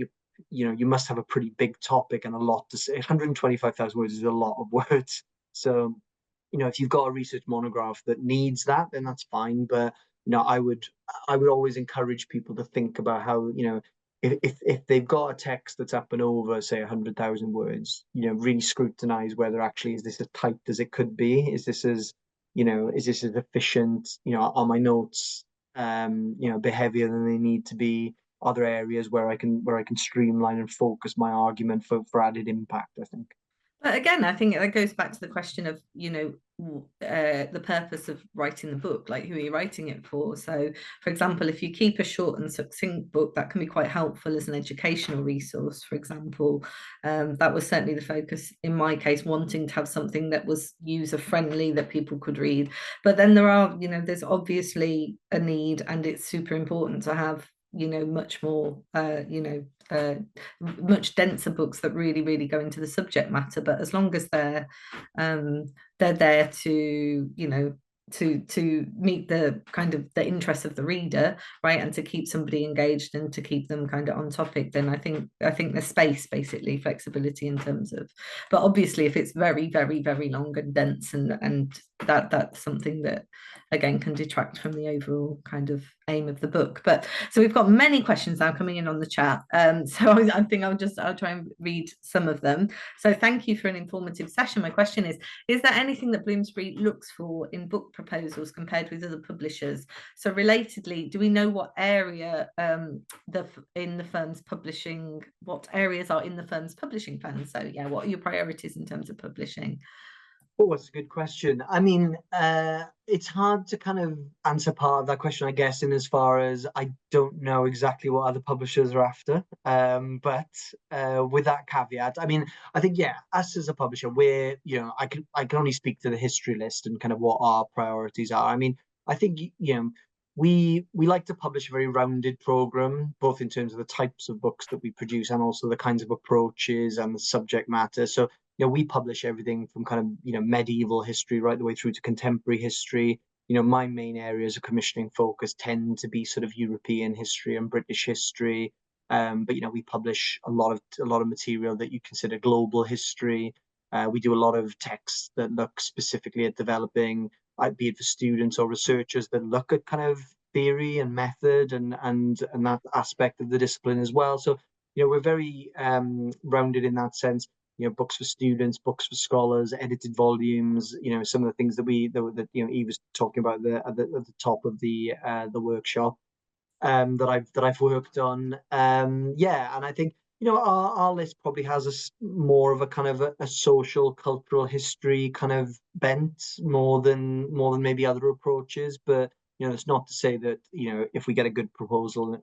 you must have a pretty big topic and a lot to say. 125,000 words is a lot of words. So, if you've got a research monograph that needs that, then that's fine. But, I would always encourage people to think about how, if they've got a text that's up and over, say, 100,000 words, really scrutinize whether actually is this as tight as it could be? Is this as efficient? Are my notes, a bit heavier than they need to be? Are there areas where I can streamline and focus my argument for added impact, I think. But again, I think that goes back to the question of, the purpose of writing the book, like who are you writing it for? So, for example, if you keep a short and succinct book, that can be quite helpful as an educational resource, for example. That was certainly the focus in my case, wanting to have something that was user-friendly that people could read. But then there's obviously a need, and it's super important to have much more much denser books that really go into the subject matter. But as long as they're there to to meet the kind of the interest of the reader, right, and to keep somebody engaged and to keep them kind of on topic, then I think there's space, basically flexibility in terms of. But obviously if it's very long and dense, and that's something that again can detract from the overall kind of aim of the book. But so we've got many questions now coming in on the chat, so I think I'll try and read some of them. So thank you for an informative session. My question is there anything that Bloomsbury looks for in book proposals compared with other publishers? So relatedly, do we know what area what areas are in the firm's publishing plan? So yeah, what are your priorities in terms of publishing? Oh, that's a good question. I mean, it's hard to kind of answer part of that question, I guess, in as far as I don't know exactly what other publishers are after. But with that caveat, I mean, I think, yeah, us as a publisher, I can only speak to the history list and kind of what our priorities are. I mean, I think, we like to publish a very rounded program, both in terms of the types of books that we produce and also the kinds of approaches and the subject matter. So, we publish everything from kind of, medieval history right the way through to contemporary history. My main areas of commissioning focus tend to be sort of European history and British history. But, we publish a lot of material that you consider global history. We do a lot of texts that look specifically at developing, be it for students or researchers, that look at kind of theory and method and that aspect of the discipline as well. So, we're very rounded in that sense. Books for students, books for scholars, edited volumes. Some of the things that Eve was talking about at the top of the workshop that I've worked on. Yeah, and I think our list probably has more of a kind of a social, cultural history kind of bent more than maybe other approaches. But it's not to say that if we get a good proposal,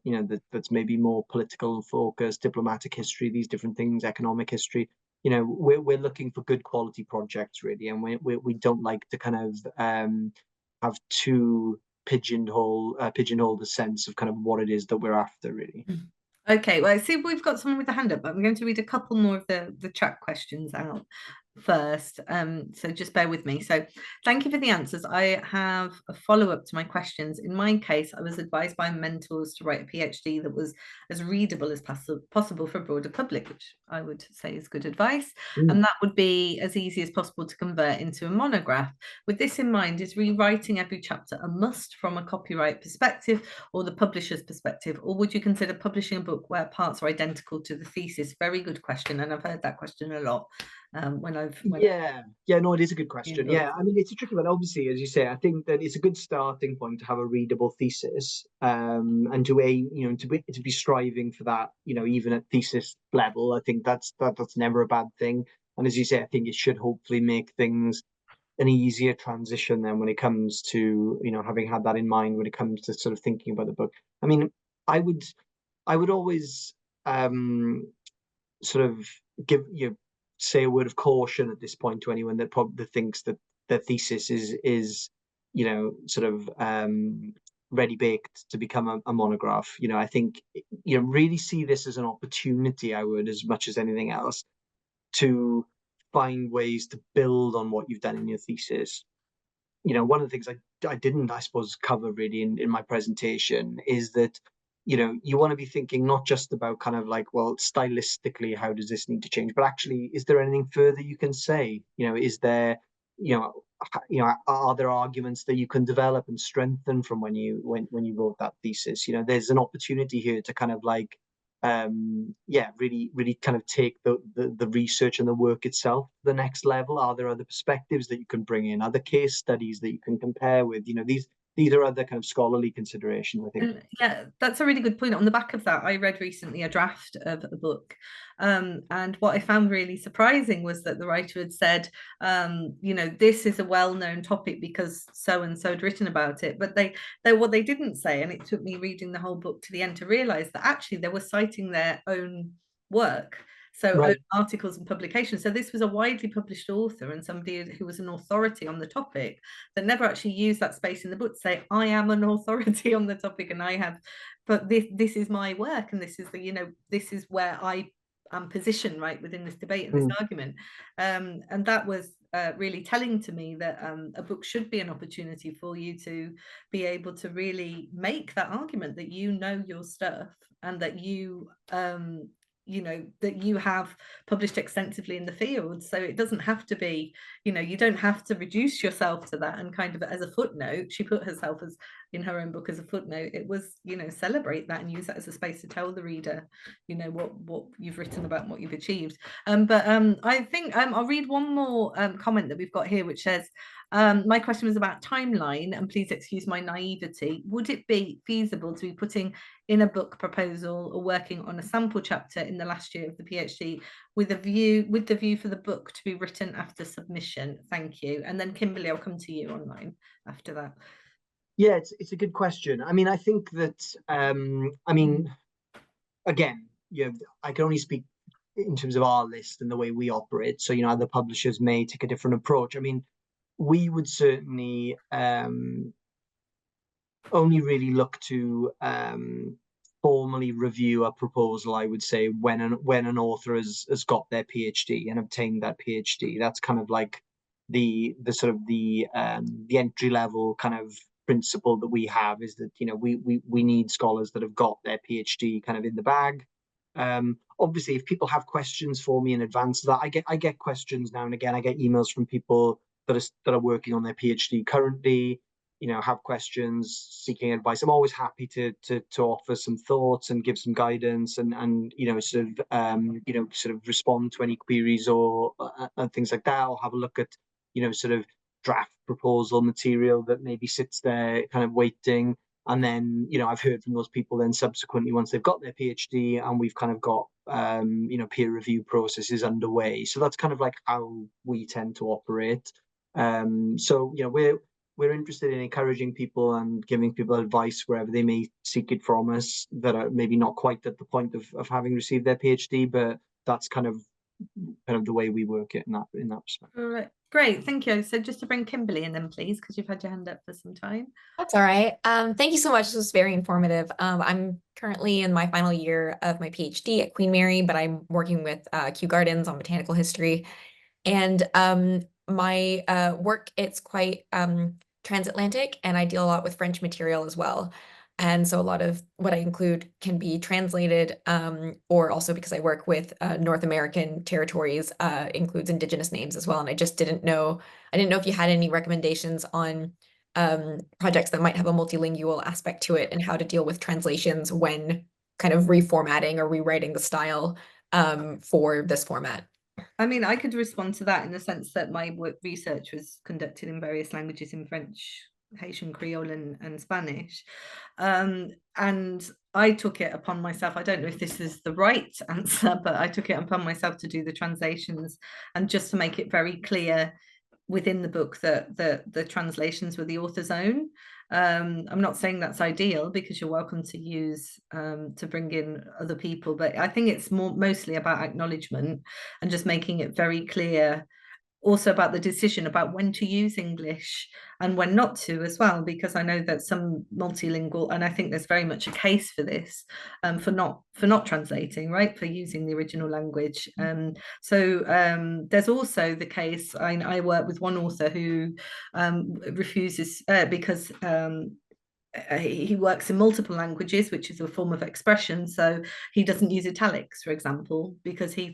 that's maybe more political focus, diplomatic history, these different things, economic history. We're looking for good quality projects really, and we don't like to kind of have too pigeonhole the sense of kind of what it is that we're after really. Okay, well, I see we've got someone with a hand up, but I'm going to read a couple more of the chat questions out first, so just bear with me. So thank you for the answers. I have a follow-up to my questions. In my case, I was advised by mentors to write a PhD that was as readable as possible for a broader public, which I would say is good advice. And that would be as easy as possible to convert into a monograph. With this in mind, is rewriting every chapter a must from a copyright perspective or the publisher's perspective, or would you consider publishing a book where parts are identical to the thesis? Very good question, and I've heard that question a lot. No, it is a good question. Yeah, I mean, it's a tricky one. Obviously, as you say, I think that it's a good starting point to have a readable thesis, and to aim, to be striving for that, even at thesis level. I think that's never a bad thing. And as you say, I think it should hopefully make things an easier transition then when it comes to, having had that in mind when it comes to sort of thinking about the book. I mean, I would always sort of say a word of caution at this point to anyone that probably thinks that their thesis is sort of ready baked to become a monograph. I think really see this as an opportunity. I would, as much as anything else, to find ways to build on what you've done in your thesis. One of the things I didn't, I suppose, cover really in my presentation is that you want to be thinking not just about kind of like, well, stylistically, how does this need to change, but actually, is there anything further you can say? Is there, are there arguments that you can develop and strengthen from when you wrote that thesis? There's an opportunity here to kind of like, really kind of take the research and the work itself to the next level. Are there other perspectives that you can bring in, other case studies that you can compare with? These are other kind of scholarly considerations, I think. Yeah, that's a really good point. On the back of that, I read recently a draft of a book, and what I found really surprising was that the writer had said, this is a well-known topic because so and so had written about it. But what they didn't say, and it took me reading the whole book to the end to realize that actually they were citing their own work. So Right. articles and publications. So this was a widely published author and somebody who was an authority on the topic that never actually used that space in the book to say, I am an authority on the topic and I have, but this is my work and this is this is where I am positioned right within this debate and this argument. And that was really telling to me that a book should be an opportunity for you to be able to really make that argument that your stuff and that that you have published extensively in the field. So it doesn't have to be, you don't have to reduce yourself to that and kind of as a footnote. She put herself as in her own book as a footnote. It was, celebrate that and use that as a space to tell the reader, what you've written about and what you've achieved. But I think I'll read one more comment that we've got here, which says, my question was about timeline, and please excuse my naivety. Would it be feasible to be putting in a book proposal or working on a sample chapter in the last year of the PhD with the view for the book to be written after submission? Thank you. And then Kimberly, I'll come to you online after that. Yeah, it's a good question. I mean, I think that again, I can only speak in terms of our list and the way we operate. So, other publishers may take a different approach. I mean, we would certainly only really look to formally review a proposal, I would say, when an author has got their PhD and obtained that PhD. That's kind of like the sort of the entry level kind of principle that we have, is that we need scholars that have got their PhD kind of in the bag. Obviously, if people have questions for me in advance of that, I get questions now and again. I get emails from people that are working on their PhD currently, have questions, seeking advice. I'm always happy to offer some thoughts and give some guidance and sort of respond to any queries or things like that, or have a look at sort of draft proposal material that maybe sits there kind of waiting. And then I've heard from those people then subsequently once they've got their PhD and we've kind of got peer review processes underway. So that's kind of like how we tend to operate. So we're interested in encouraging people and giving people advice wherever they may seek it from us that are maybe not quite at the point of having received their PhD, but that's kind of the way we work it in that respect. All right, great, thank you. So just to bring Kimberly in then, please, because you've had your hand up for some time. That's all right. Thank you so much. This was very informative. I'm currently in my final year of my PhD at Queen Mary, but I'm working with Kew Gardens on botanical history. And my work, it's quite transatlantic, and I deal a lot with French material as well. And so a lot of what I include can be translated, or also because I work with North American territories, includes Indigenous names as well. And I didn't know if you had any recommendations on projects that might have a multilingual aspect to it and how to deal with translations when kind of reformatting or rewriting the style for this format. I mean, I could respond to that in the sense that my research was conducted in various languages, in French, Haitian Creole, and Spanish. And I took it upon myself. I don't know if this is the right answer, but I took it upon myself to do the translations, and just to make it very clear within the book that the translations were the author's own. I'm not saying that's ideal, because you're welcome to use to bring in other people, but I think it's mostly about acknowledgement and just making it very clear, also about the decision about when to use English and when not to as well, because I know that some multilingual, and I think there's very much a case for this, for not translating, right, for using the original language. So there's also the case, I work with one author who refuses because he works in multiple languages, which is a form of expression. So he doesn't use italics, for example, because he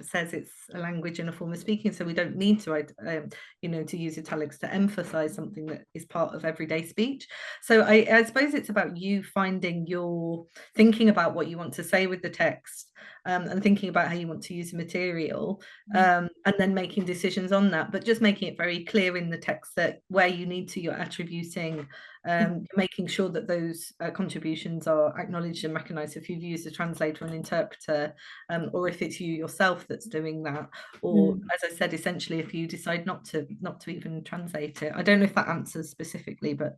says it's a language and a form of speaking. So we don't need to, to use italics to emphasize something that is part of everyday speech. So I suppose it's about you thinking about what you want to say with the text, and thinking about how you want to use the material, and then making decisions on that, but just making it very clear in the text that where you need to, you're attributing, making sure that those contributions are acknowledged and recognized if you've used a translator and interpreter, or if it's you yourself that's doing that, or as I said, essentially if you decide not to even translate it. I don't know if that answers specifically, but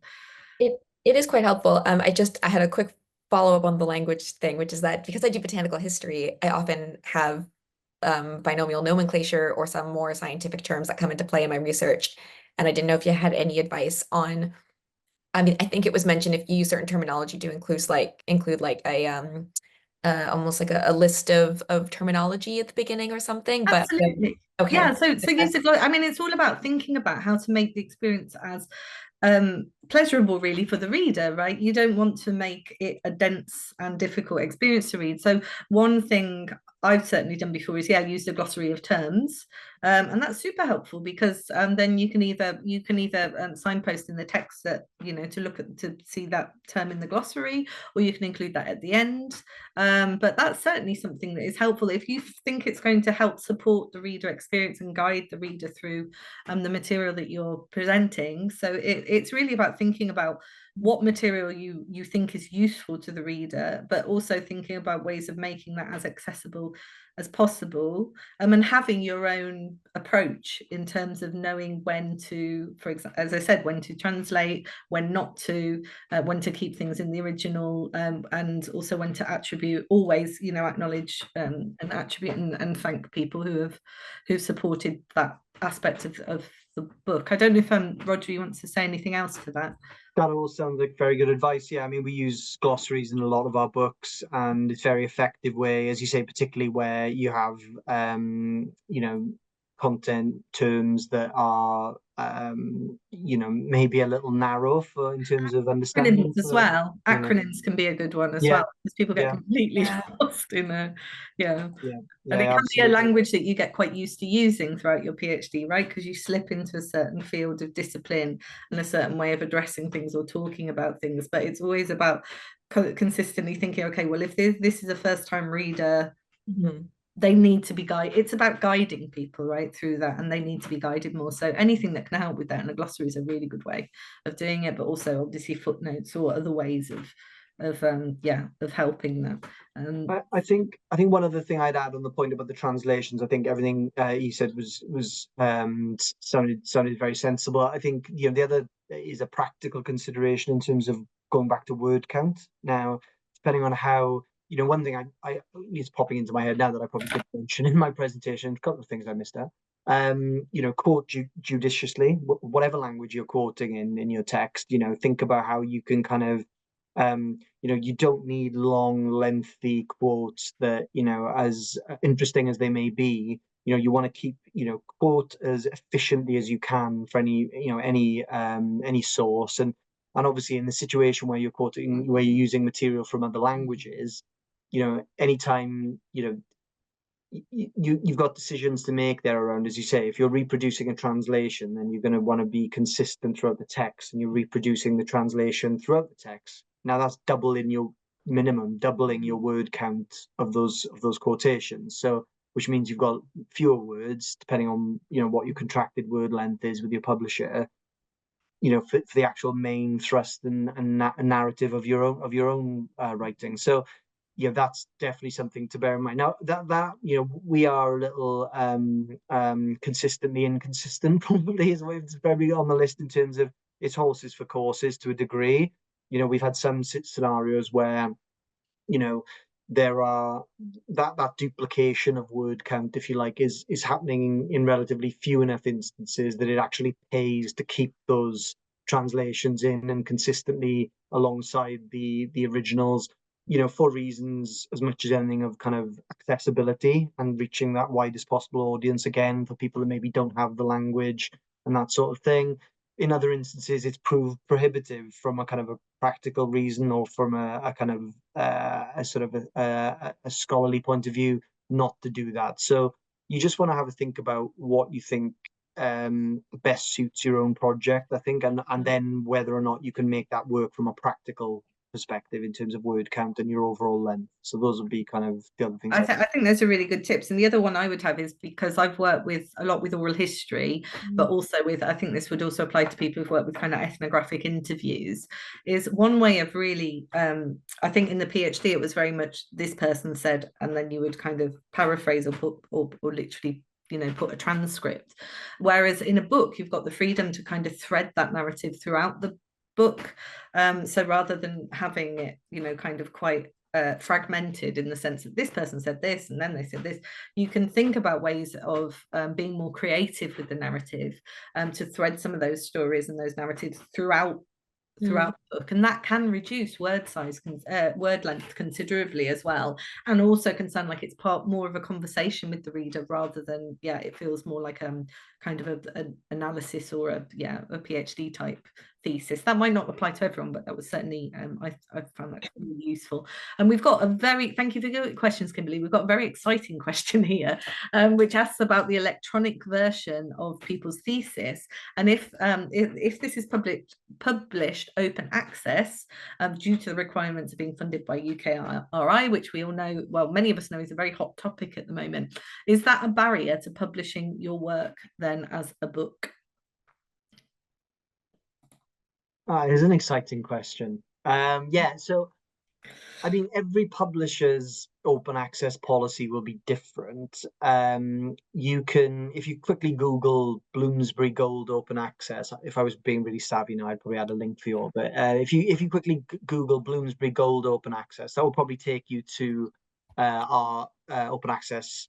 it is quite helpful. I had a quick follow-up on the language thing, which is that because I do botanical history, I often have binomial nomenclature or some more scientific terms that come into play in my research. And I didn't know if you had any advice on, I mean, I think it was mentioned if you use certain terminology to include like a almost like a list of terminology at the beginning or something. But absolutely. okay. Yeah, so use it. I mean, it's all about thinking about how to make the experience as pleasurable, really, for the reader, right? You don't want to make it a dense and difficult experience to read. So one thing I've certainly done before is use the glossary of terms, and that's super helpful, because then you can either signpost in the text that to see that term in the glossary, or you can include that at the end. But that's certainly something that is helpful if you think it's going to help support the reader experience and guide the reader through the material that you're presenting. So it's really about thinking about what material you think is useful to the reader, but also thinking about ways of making that as accessible as possible, and having your own approach in terms of knowing when to, for example, as I said, when to translate, when not to, when to keep things in the original, and also when to attribute, always acknowledge and attribute and thank people who've supported that aspect of the book. I don't know if Rhodri wants to say anything else to that. That all sounds like very good advice. Yeah, I mean, we use glossaries in a lot of our books, and it's a very effective way, as you say, particularly where you have, content terms that are, maybe a little narrow in terms of understanding. Acronyms as well. Acronyms can be a good one as well, because people get completely lost in and it can be a language that you get quite used to using throughout your PhD, right? Because you slip into a certain field of discipline and a certain way of addressing things or talking about things. But it's always about consistently thinking, okay, well, if this is a first-time reader, they need to be guided. It's about guiding people right through that, and they need to be guided more. So anything that can help with that, and a glossary is a really good way of doing it, but also obviously footnotes or other ways of helping that. I think one other thing I'd add on the point about the translations, I think everything you said was sounded very sensible. I think the other is a practical consideration in terms of going back to word count. Now, depending on how, one thing I is popping into my head now that I probably could mention in my presentation, a couple of things I missed out. Quote judiciously, whatever language you're quoting in your text. Think about how you can kind of, you don't need long, lengthy quotes that, as interesting as they may be, you want to keep, quote as efficiently as you can for any source. And obviously in the situation where you're using material from other languages, anytime, you've got decisions to make there around, as you say, if you're reproducing a translation, then you're going to want to be consistent throughout the text, and you're reproducing the translation throughout the text. Now that's doubling your word count of those quotations. So which means you've got fewer words, depending on, what your contracted word length is with your publisher, for the actual main thrust and narrative of your own writing. So yeah, that's definitely something to bear in mind. Now that we are a little consistently inconsistent, probably is probably on the list in terms of it's horses for courses to a degree. We've had some scenarios where there are that duplication of word count, if you like, is happening in relatively few enough instances that it actually pays to keep those translations in and consistently alongside the originals, for reasons as much as anything of kind of accessibility and reaching that widest possible audience, again, for people who maybe don't have the language and that sort of thing. In other instances, it's proved prohibitive from a kind of a practical reason, or from a kind of a sort of a scholarly point of view, not to do that. So you just want to have a think about what you think best suits your own project, I think, and then whether or not you can make that work from a practical perspective in terms of word count and your overall length. So those would be kind of the other things. I think those are really good tips. And the other one I would have is, because I've worked with a lot with oral history, but also with, I think this would also apply to people who've worked with kind of ethnographic interviews, is one way of really, I think in the PhD, it was very much this person said, and then you would kind of paraphrase or put, or literally, put a transcript. Whereas in a book, you've got the freedom to kind of thread that narrative throughout the book. So rather than having it, kind of quite fragmented in the sense that this person said this and then they said this, you can think about ways of being more creative with the narrative, to thread some of those stories and those narratives throughout the book, and that can reduce word length considerably as well, and also can sound like it's part more of a conversation with the reader, rather than it feels more like kind of an analysis or a PhD type thesis. That might not apply to everyone, but that was certainly I found that really useful. And we've got thank you for your questions, Kimberly. We've got a very exciting question here, which asks about the electronic version of people's thesis, and if this is published open access, due to the requirements of being funded by UKRI, which we all know, well, many of us know, is a very hot topic at the moment. Is that a barrier to publishing your work then as a book? It's an exciting question. So I mean, every publisher's open access policy will be different. You can, if you quickly Google Bloomsbury Gold Open Access, if I was being really savvy now, I'd probably add a link for you. But if you quickly Google Bloomsbury Gold Open Access, that will probably take you to our open access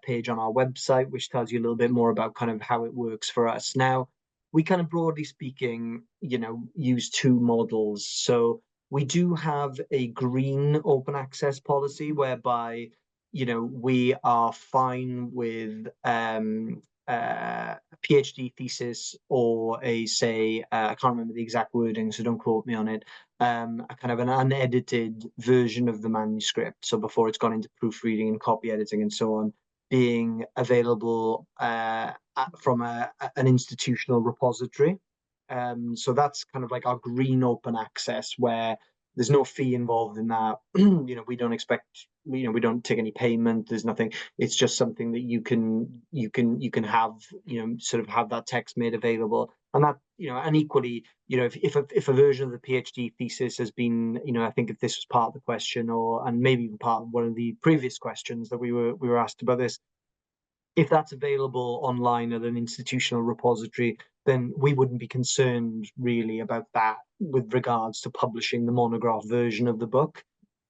page on our website, which tells you a little bit more about kind of how it works for us. Now, we kind of broadly speaking, use two models. So we do have a green open access policy whereby, we are fine with a PhD thesis or I can't remember the exact wording, so don't quote me on it, a kind of an unedited version of the manuscript. So before it's gone into proofreading and copy editing and so on, being available from an institutional repository. So that's kind of like our green open access, where there's no fee involved in that. We don't expect, we don't take any payment. There's nothing. It's just something that you can have, sort of have that text made available. And that, and equally, if a version of the PhD thesis has been, I think if this was part of the question, and maybe even part of one of the previous questions that we were asked about this, if that's available online at an institutional repository, then we wouldn't be concerned really about that with regards to publishing the monograph version of the book,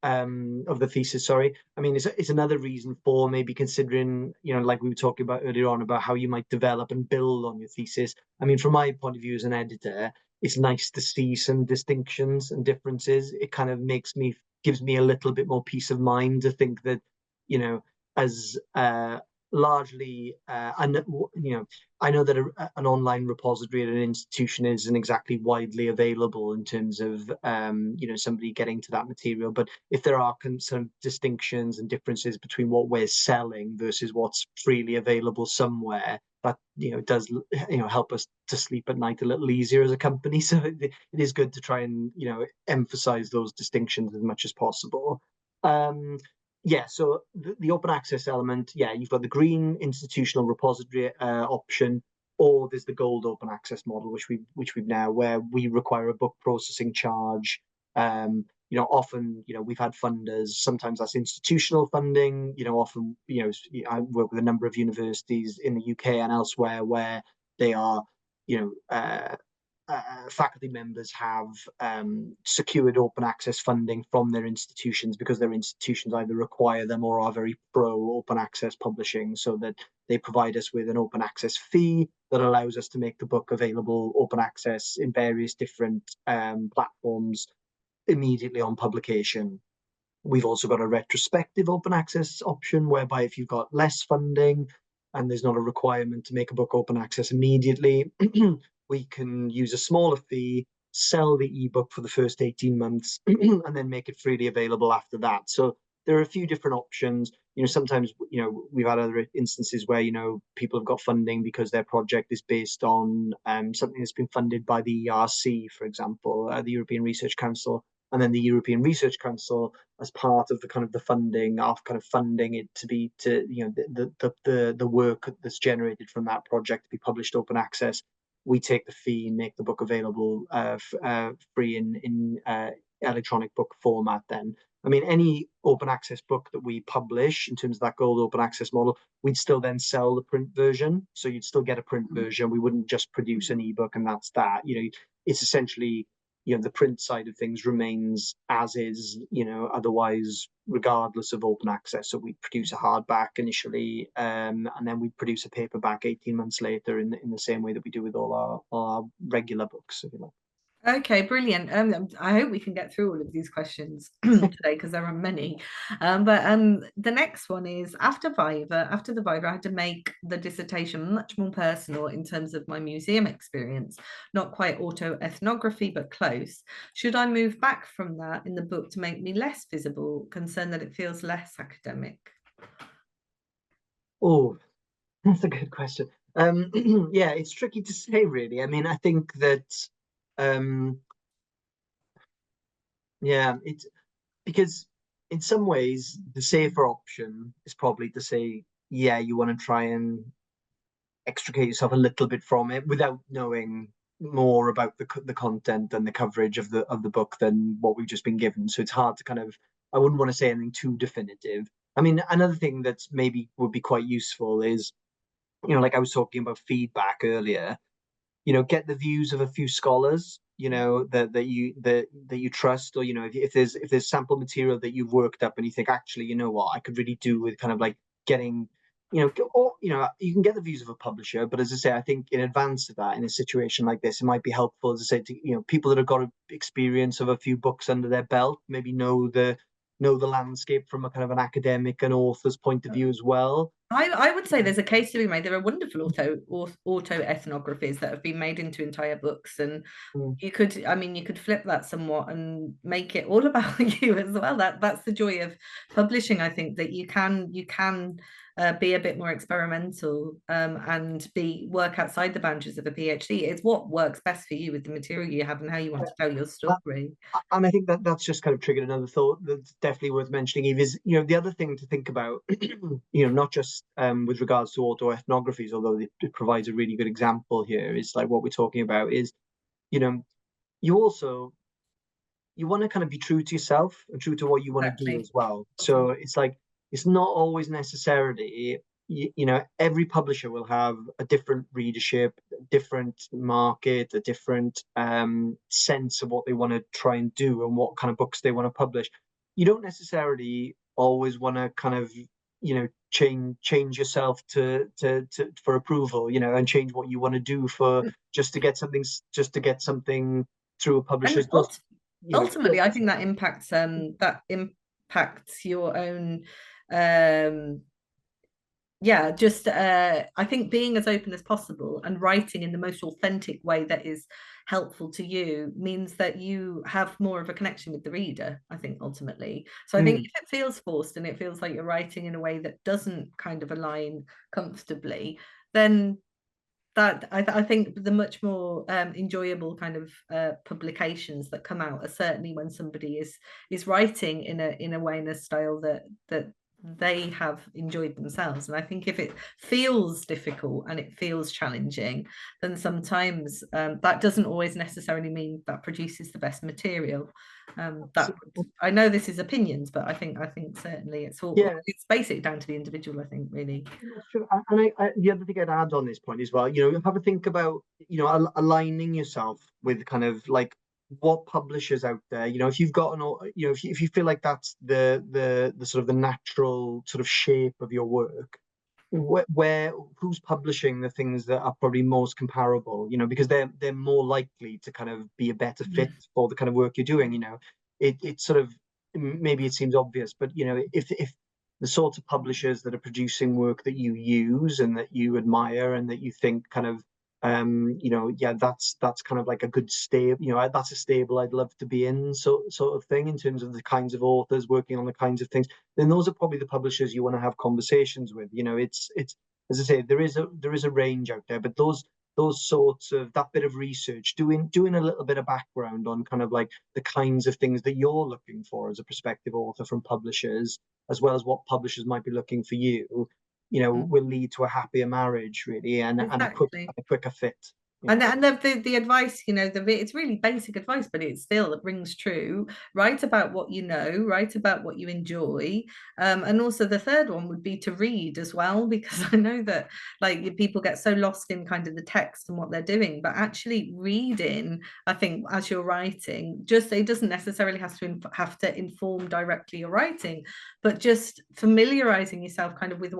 of the thesis, sorry. I mean, it's another reason for maybe considering, like we were talking about earlier on, about how you might develop and build on your thesis. I mean, from my point of view as an editor, it's nice to see some distinctions and differences. It kind of gives me a little bit more peace of mind to think that, as largely, I know that an online repository at an institution isn't exactly widely available in terms of somebody getting to that material, but if there are some distinctions and differences between what we're selling versus what's freely available somewhere, that does help us to sleep at night a little easier as a company. So it is good to try and emphasize those distinctions as much as possible. yeah, so the open access element, yeah, you've got the green institutional repository option, or there's the gold open access model, which we've now, where we require a book processing charge. Often, we've had funders, sometimes that's institutional funding, often, I work with a number of universities in the UK and elsewhere where they are, faculty members have secured open access funding from their institutions because their institutions either require them or are very pro open access publishing, so that they provide us with an open access fee that allows us to make the book available open access in various different platforms immediately on publication. We've also got a retrospective open access option, whereby if you've got less funding and there's not a requirement to make a book open access immediately, we can use a smaller fee, sell the ebook for the first 18 months, and then make it freely available after that. So there are a few different options. Sometimes, we've had other instances where, people have got funding because their project is based on something that's been funded by the ERC, for example, the European Research Council. And then the European Research Council, as part of the kind of the funding, of kind of funding it to be the work that's generated from that project to be published open access. We take the fee and make the book available free in electronic book format. Then, I mean, any open access book that we publish in terms of that gold open access model, we'd still then sell the print version. So you'd still get a print version. We wouldn't just produce an ebook and that's that. It's essentially, the print side of things remains as is, otherwise, regardless of open access. So we produce a hardback initially, and then we produce a paperback 18 months later in the same way that we do with all our regular books, if you like. Okay, brilliant. I hope we can get through all of these questions today because there are many. But the next one is after the Viva, I had to make the dissertation much more personal in terms of my museum experience, not quite autoethnography, but close. Should I move back from that in the book to make me less visible, concerned that it feels less academic? Oh, that's a good question. Yeah, it's tricky to say, really. I mean, I think that yeah, it's because in some ways the safer option is probably to say, yeah, you want to try and extricate yourself a little bit from it without knowing more about the content and the coverage of the book than what we've just been given. So it's hard to kind of, I wouldn't want to say anything too definitive. I mean, another thing that maybe would be quite useful is, like I was talking about feedback earlier, get the views of a few scholars, that you trust, or if there's sample material that you've worked up and you think, actually, you know what, I could really do with kind of like getting, or you can get the views of a publisher, but as I say, I think in advance of that, in a situation like this, it might be helpful, as I say, to people that have got experience of a few books under their belt, maybe know the landscape from a kind of an academic and author's point of view as well. I would say there's a case to be made. There are wonderful autoethnographies that have been made into entire books, and you could flip that somewhat and make it all about you as well. That's the joy of publishing. I think that you can be a bit more experimental and work outside the boundaries of a PhD. It's what works best for you with the material you have and how you want to tell your story. And I think that's just kind of triggered another thought that's definitely worth mentioning, Eve, is, the other thing to think about, not just with regards to autoethnographies, although it provides a really good example here, is like what we're talking about is, you want to kind of be true to yourself and true to what you want to do as well. So it's like, it's not always necessarily, every publisher will have a different readership, different market, a different sense of what they want to try and do and what kind of books they want to publish. You don't necessarily always want to kind of, change yourself to for approval, and change what you want to do for just to get something through a publisher's door. Ultimately, I think that impacts your own I think being as open as possible and writing in the most authentic way that is helpful to you means that you have more of a connection with the reader, I think, ultimately. So I think if it feels forced and it feels like you're writing in a way that doesn't kind of align comfortably, then that I think the much more enjoyable kind of publications that come out are certainly when somebody is writing in a way, in a style that they have enjoyed themselves. And I think if it feels difficult and it feels challenging, then sometimes that doesn't always necessarily mean that produces the best material. I know this is opinions, but I think certainly it's basically down to the individual, I think, really. That's true. And the other thing I'd add on this point as well, have a think about, aligning yourself with kind of like what publishers out there, if you've got if you feel like that's the sort of the natural sort of shape of your work, who's publishing the things that are probably most comparable, because they're more likely to kind of be a better fit for the kind of work you're doing. It sort of, maybe it seems obvious, but if the sorts of publishers that are producing work that you use and that you admire and that you think kind of that's kind of like a good stable, that's a stable I'd love to be in, sort of thing, in terms of the kinds of authors working on the kinds of things, then those are probably the publishers you want to have conversations with. It's as I say, there is a range out there, but those sorts of, that bit of research, doing a little bit of background on kind of like the kinds of things that you're looking for as a prospective author from publishers, as well as what publishers might be looking for you, will lead to a happier marriage, really, and a quicker fit. And the advice, it's really basic advice, but it rings true. Write about what you know, write about what you enjoy. And also the third one would be to read as well, because I know that like people get so lost in kind of the text and what they're doing, but actually reading, I think, as you're writing, just, it doesn't necessarily have to inform directly your writing, but just familiarizing yourself kind of with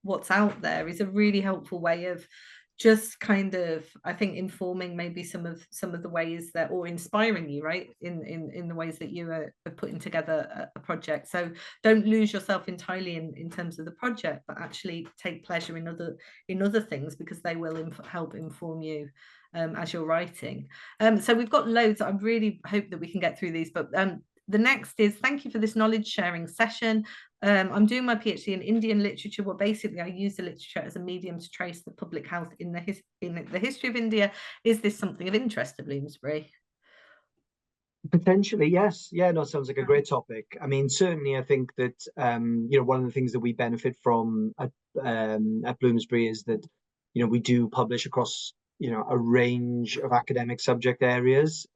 what's out there is a really helpful way of just kind of, I think, informing maybe some of the ways that, or inspiring you, right, in the ways that you are putting together a project. So don't lose yourself entirely in terms of the project, but actually take pleasure in other things, because they will help inform you as you're writing. So we've got loads. I really hope that we can get through these, but the next is, thank you for this knowledge sharing session. I'm doing my PhD in Indian literature, where basically I use the literature as a medium to trace the public health in the history of India. Is this something of interest to Bloomsbury? Potentially, yes. Yeah, no, sounds like a great topic. I mean, certainly I think that, one of the things that we benefit from at Bloomsbury is that, we do publish across, a range of academic subject areas.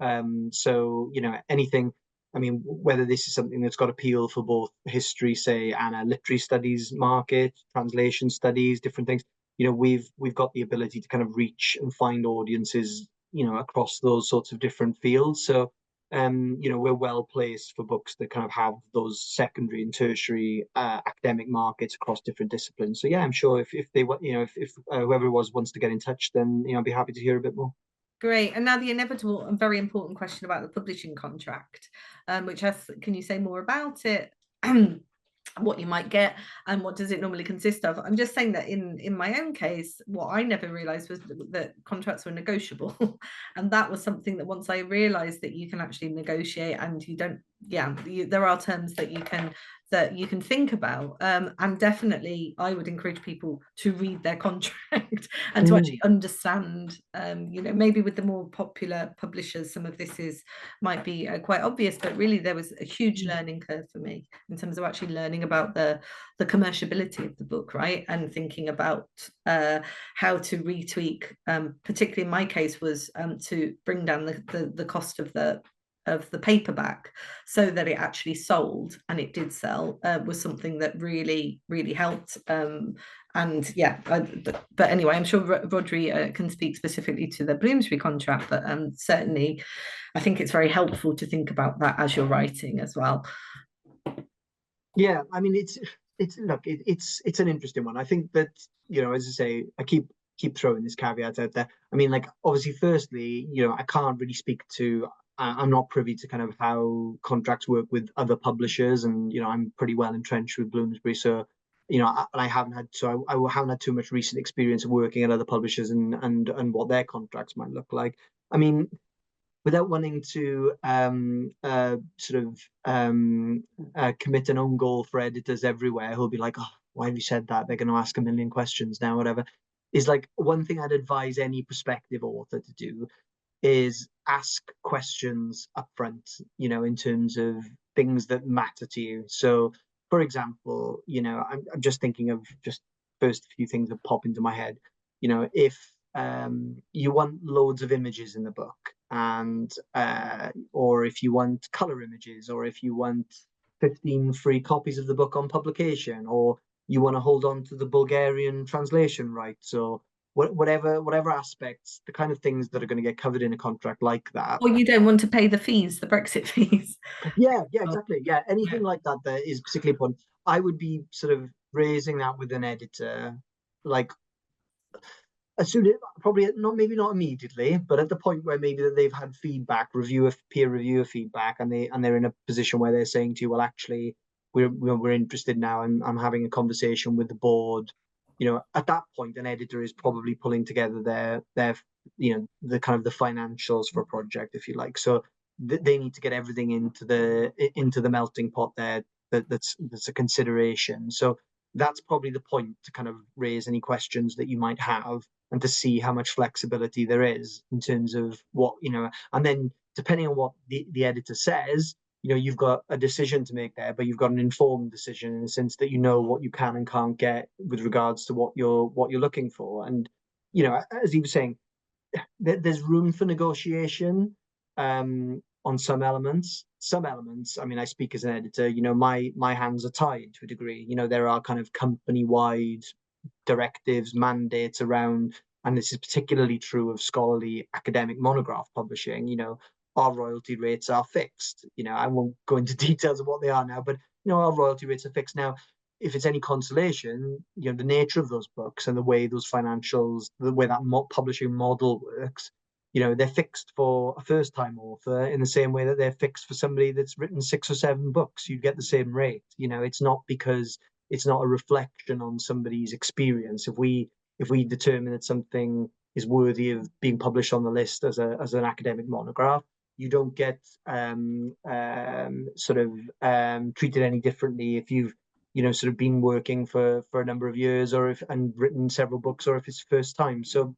So, anything, I mean, whether this is something that's got appeal for both history, say, and a literary studies market, translation studies, different things, we've got the ability to kind of reach and find audiences, across those sorts of different fields. So, we're well placed for books that kind of have those secondary and tertiary academic markets across different disciplines. So yeah, I'm sure if they, if whoever it was wants to get in touch, then I'd be happy to hear a bit more. Great. And now the inevitable and very important question about the publishing contract, which can you say more about it? What you might get and what does it normally consist of? I'm just saying that in my own case, what I never realized was that contracts were negotiable. And that was something that once I realized that you can actually negotiate, and you don't, there are terms that you can think about, and definitely I would encourage people to read their contract and to actually understand, maybe with the more popular publishers some of this might be quite obvious, but really there was a huge learning curve for me in terms of actually learning about the commerciability of the book, right, and thinking about how to retweak, particularly in my case was to bring down the cost of the paperback so that it actually sold, and it did sell, was something that really helped. And yeah, but anyway, I'm sure Rhodri can speak specifically to the Bloomsbury contract, but certainly I think it's very helpful to think about that as you're writing as well. Yeah, I mean, it's an interesting one. I think that, as I say, I keep throwing this caveat out there. I mean, like, obviously, firstly, I can't really speak to, I'm not privy to kind of how contracts work with other publishers, and I'm pretty well entrenched with Bloomsbury, so I haven't had too much recent experience of working at other publishers and what their contracts might look like. I mean, without wanting to commit an own goal for editors everywhere who'll be like, oh, why have you said that? They're going to ask a million questions now, whatever. is like one thing I'd advise any prospective author to do is ask questions up front, in terms of things that matter to you. So, for example, I'm just thinking of just first few things that pop into my head. If you want loads of images in the book, and or if you want color images, or if you want 15 free copies of the book on publication, or you want to hold on to the Bulgarian translation rights, or whatever aspects, the kind of things that are going to get covered in a contract like that. Or you don't want to pay the fees, the Brexit fees. Yeah, exactly. Yeah, anything like that is particularly important. I would be sort of raising that with an editor, like as soon as, probably not, maybe not immediately, but at the point where maybe that they've had feedback, peer reviewer feedback, and they're in a position where they're saying to you, well, actually, we're interested now, and I'm having a conversation with the board. At that point, an editor is probably pulling together their the kind of the financials for a project, if you like. So they need to get everything into the melting pot there. That's a consideration. So that's probably the point to kind of raise any questions that you might have, and to see how much flexibility there is in terms of what, and then depending on what the editor says, you've got a decision to make there, but you've got an informed decision in the sense that you know what you can and can't get with regards to what you're looking for. And, as he was saying, there's room for negotiation on some elements. I mean, I speak as an editor, my hands are tied to a degree. There are kind of company-wide directives, mandates around, and this is particularly true of scholarly academic monograph publishing. Our royalty rates are fixed. I won't go into details of what they are now, but our royalty rates are fixed. Now, if it's any consolation, the nature of those books and the way those financials, the way that publishing model works, they're fixed for a first-time author in the same way that they're fixed for somebody that's written 6 or 7 books. You get the same rate. It's not because it's not a reflection on somebody's experience. If we determine that something is worthy of being published on the list as an academic monograph, you don't get treated any differently if you've sort of been working for a number of years, or and written several books, or if it's first time. So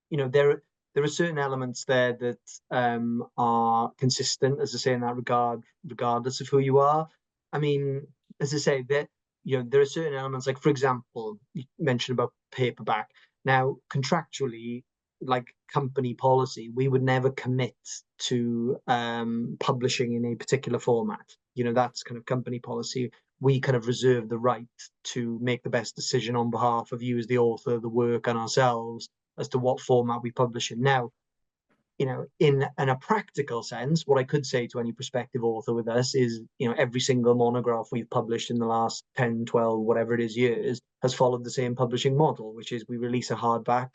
there are certain elements there that are consistent, as I say, in that regard, regardless of who you are. I mean, as I say, that there are certain elements, like, for example, you mentioned about paperback. Now, contractually, like company policy, we would never commit to publishing in a particular format. That's kind of company policy. We kind of reserve the right to make the best decision on behalf of you as the author, the work, and ourselves as to what format we publish in. Now, in a practical sense, what I could say to any prospective author with us is, every single monograph we've published in the last 10, 12, whatever it is years, has followed the same publishing model, which is we release a hardback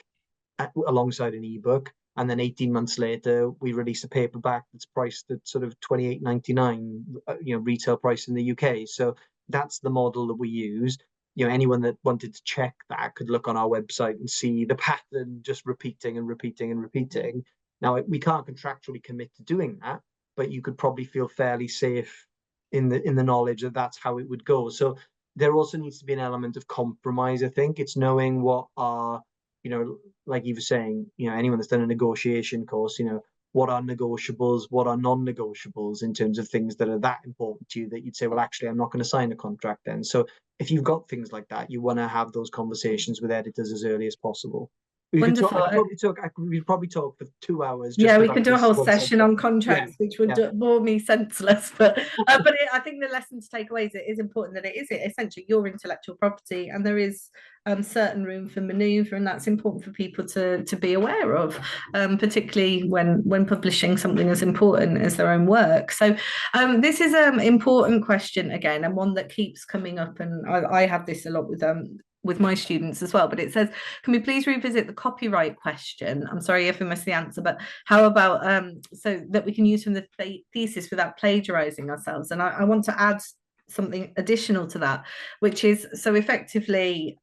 alongside an ebook, and then 18 months later, we release a paperback that's priced at sort of £28.99, retail price in the UK. So that's the model that we use. Anyone that wanted to check that could look on our website and see the pattern just repeating and repeating and repeating. Now, we can't contractually commit to doing that, but you could probably feel fairly safe in the knowledge that that's how it would go. So there also needs to be an element of compromise, I think. It's knowing what are, like you were saying, anyone that's done a negotiation course, what are negotiables, what are non-negotiables in terms of things that are that important to you that you'd say, well, actually, I'm not going to sign a contract then. So if you've got things like that, you want to have those conversations with editors as early as possible. Wonderful. We'd probably talk for 2 hours. Yeah, we could do a whole session on contracts, which would bore me senseless. But I think the lesson to take away is it is important that it is essentially your intellectual property, and there is certain room for manoeuvre, and that's important for people to be aware of, particularly when publishing something as important as their own work. So this is an important question again, and one that keeps coming up, and I have this a lot with my students as well, but it says, can we please revisit the copyright question? I'm sorry if I missed the answer, but how about so that we can use from the thesis without plagiarizing ourselves? And I want to add something additional to that, which is, so effectively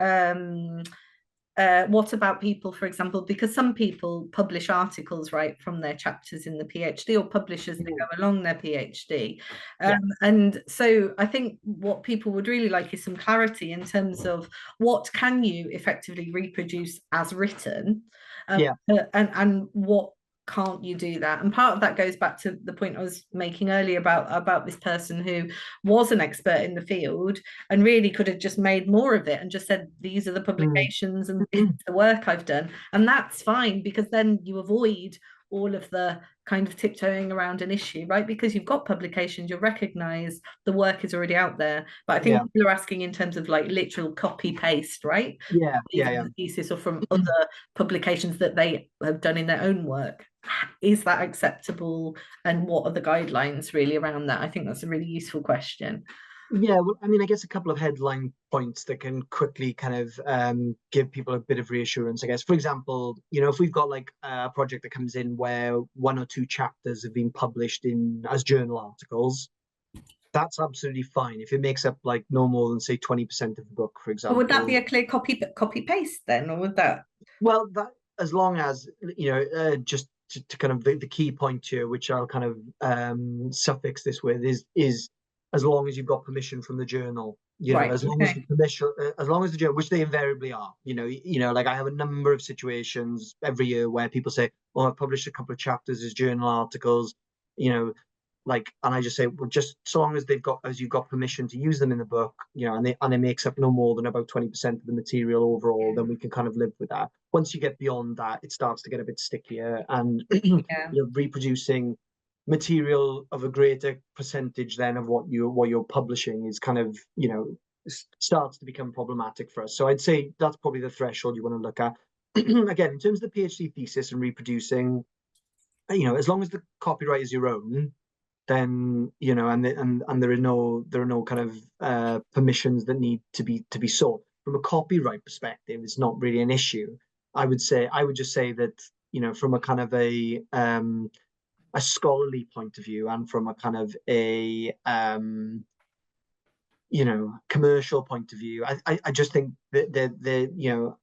what about people, for example, because some people publish articles right from their chapters in the PhD, or publish as they go along their PhD. And so I think what people would really like is some clarity in terms of what can you effectively reproduce as written, and what can't you do that. And part of that goes back to the point I was making earlier about this person who was an expert in the field and really could have just made more of it and just said, these are the publications and this is the work I've done. And that's fine, because then you avoid all of the kind of tiptoeing around an issue, right? Because you've got publications, you recognize the work is already out there. But I think people are asking in terms of like literal copy paste, right? The thesis or from other publications that they have done in their own work. Is that acceptable? And what are the guidelines really around that? I think that's a really useful question. Yeah, well, I mean, I guess a couple of headline points that can quickly kind of give people a bit of reassurance, I guess. For example, you know, if we've got like a project that comes in where 1 or 2 chapters have been published as journal articles, that's absolutely fine. If it makes up like no more than, say, 20% of the book, for example. But would that be a clear copy paste then, or would that? Well, that, as long as, you know, just to kind of the key point here, which I'll kind of suffix this with, is as long as you've got permission from the journal, you know, as long as the permission, as long as the journal, which they invariably are, you know, like I have a number of situations every year where people say, "Oh, I've published a couple of chapters as journal articles," you know, like, and I just say, well, just so long as you've got permission to use them in the book, you know, and it makes up no more than about 20% of the material overall, then we can kind of live with that. Once you get beyond that, it starts to get a bit stickier, and you know, reproducing material of a greater percentage then of what you're publishing is kind of, you know, starts to become problematic for us. So I'd say that's probably the threshold you want to look at. Again, in terms of the PhD thesis and reproducing, you know, as long as the copyright is your own, then, you know, and there are no kind of permissions that need to be sought. From a copyright perspective, it's not really an issue. I would just say that, you know, from a kind of a scholarly point of view, and from a kind of a you know, commercial point of view, I just think that the you know,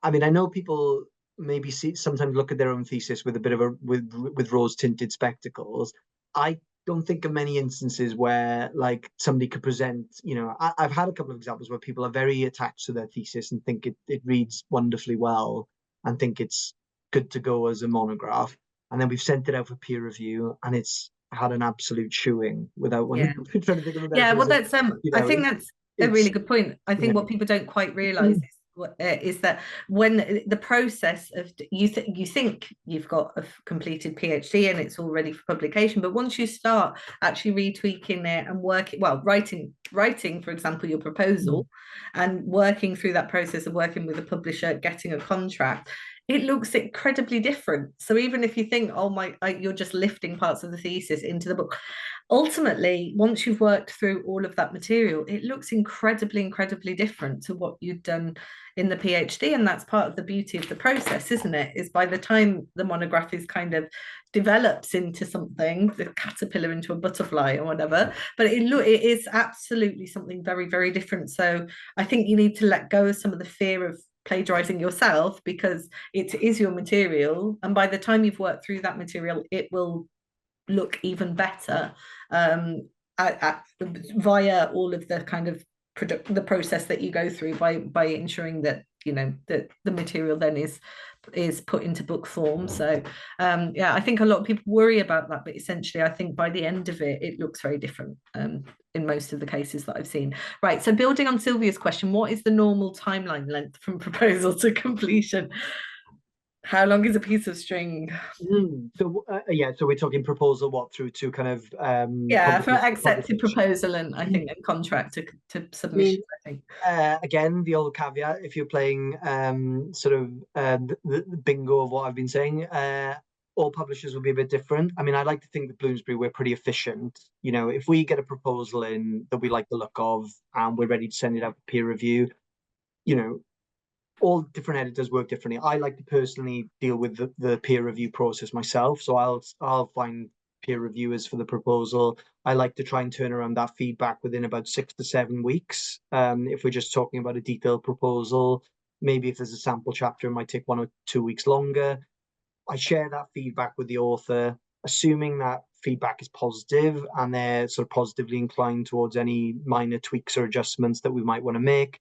I mean, I know people maybe sometimes look at their own thesis with a bit of with rose-tinted spectacles. I don't think of many instances where like somebody could present, you know, I've had a couple of examples where people are very attached to their thesis and think it reads wonderfully well and think it's good to go as a monograph. And then we've sent it out for peer review and it's had an absolute shoeing without one. Trying to think of a better well, that's you know, I think that's a really good point. I think what people don't quite realize is that when the process of you think you've got a completed PhD and it's all ready for publication, but once you start actually retweaking it and writing, for example, your proposal and working through that process of working with a publisher, getting a contract, it looks incredibly different. So even if you think, oh you're just lifting parts of the thesis into the book, ultimately, once you've worked through all of that material, it looks incredibly different to what you'd done in the PhD. And that's part of the beauty of the process, isn't it? Is by the time the monograph is kind of develops into something, the caterpillar into a butterfly or whatever, but it is absolutely something very different. So I think you need to let go of some of the fear of plagiarizing yourself, because it is your material, and by the time you've worked through that material, it will look even better via all of the kind of the process that you go through by ensuring that, you know, that the material then is put into book form. So I think a lot of people worry about that, but essentially I think by the end of it looks very different in most of the cases that I've seen. Right, so building on Sylvia's question, what is the normal timeline length from proposal to completion? How long is a piece of string? So so we're talking proposal through to kind of for accepted proposal and I think a contract to submission. I think again, the old caveat, if you're playing sort of the bingo of what I've been saying, all publishers will be a bit different. I mean, I like to think that Bloomsbury, we're pretty efficient. You know, if we get a proposal in that we like the look of and we're ready to send it out for peer review, you know, all different editors work differently. I like to personally deal with the peer review process myself. So I'll find peer reviewers for the proposal. I like to try and turn around that feedback within about 6 to 7 weeks. If we're just talking about a detailed proposal, Maybe if there's a sample chapter, it might take 1 or 2 weeks longer. I share that feedback with the author, assuming that feedback is positive and they're sort of positively inclined towards any minor tweaks or adjustments that we might want to make.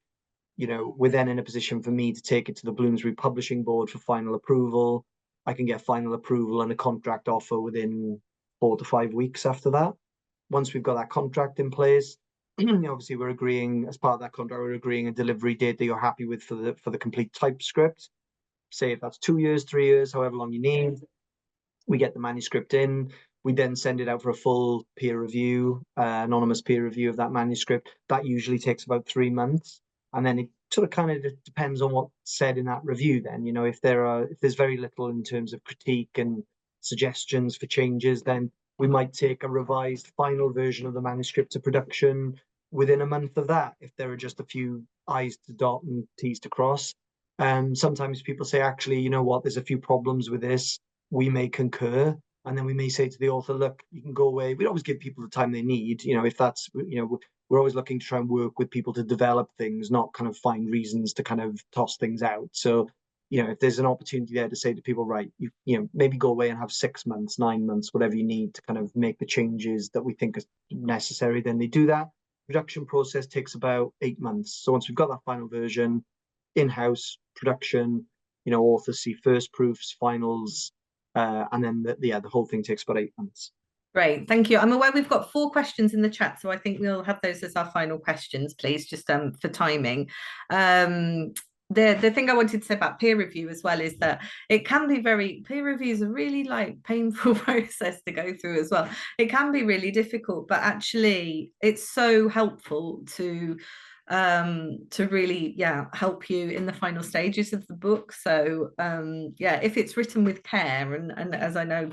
We're then in a position for me to take it to the Bloomsbury Publishing Board for final approval. I can get final approval and a contract offer within 4 to 5 weeks after that. Once we've got that contract in place, obviously we're agreeing, as part of that contract, we're agreeing a delivery date that you're happy with for the complete typescript. Say if that's 2 years, 3 years, however long you need. We get the manuscript in. We then send it out for a full peer review, anonymous peer review of that manuscript. That usually takes about 3 months. And then it sort of kind of depends on what's said in that review then. If there's very little in terms of critique and suggestions for changes, then we might take a revised final version of the manuscript to production within a month of that, if there are just a few I's to dot and T's to cross. Sometimes people say, actually, you know what, there's a few problems with this. We may concur, and then we may say to the author, look, you can go away. We'd always give people the time they need. If that's, we're always looking to try and work with people to develop things, not kind of find reasons to kind of toss things out. So, if there's an opportunity there to say to people, right, maybe go away and have 6 months, 9 months, whatever you need to kind of make the changes that we think is necessary, then they do that. Production process takes about 8 months. So once we've got that final version, in-house production, authors see first proofs, finals, and then the whole thing takes about 8 months. Great, thank you. I'm aware we've got 4 questions in the chat, so I think we'll have those as our final questions, please, just for timing. The thing I wanted to say about peer review as well is that it can be peer reviews are really like painful process to go through as well. It can be really difficult, but actually it's so helpful to really help you in the final stages of the book. So if it's written with care, and as I know,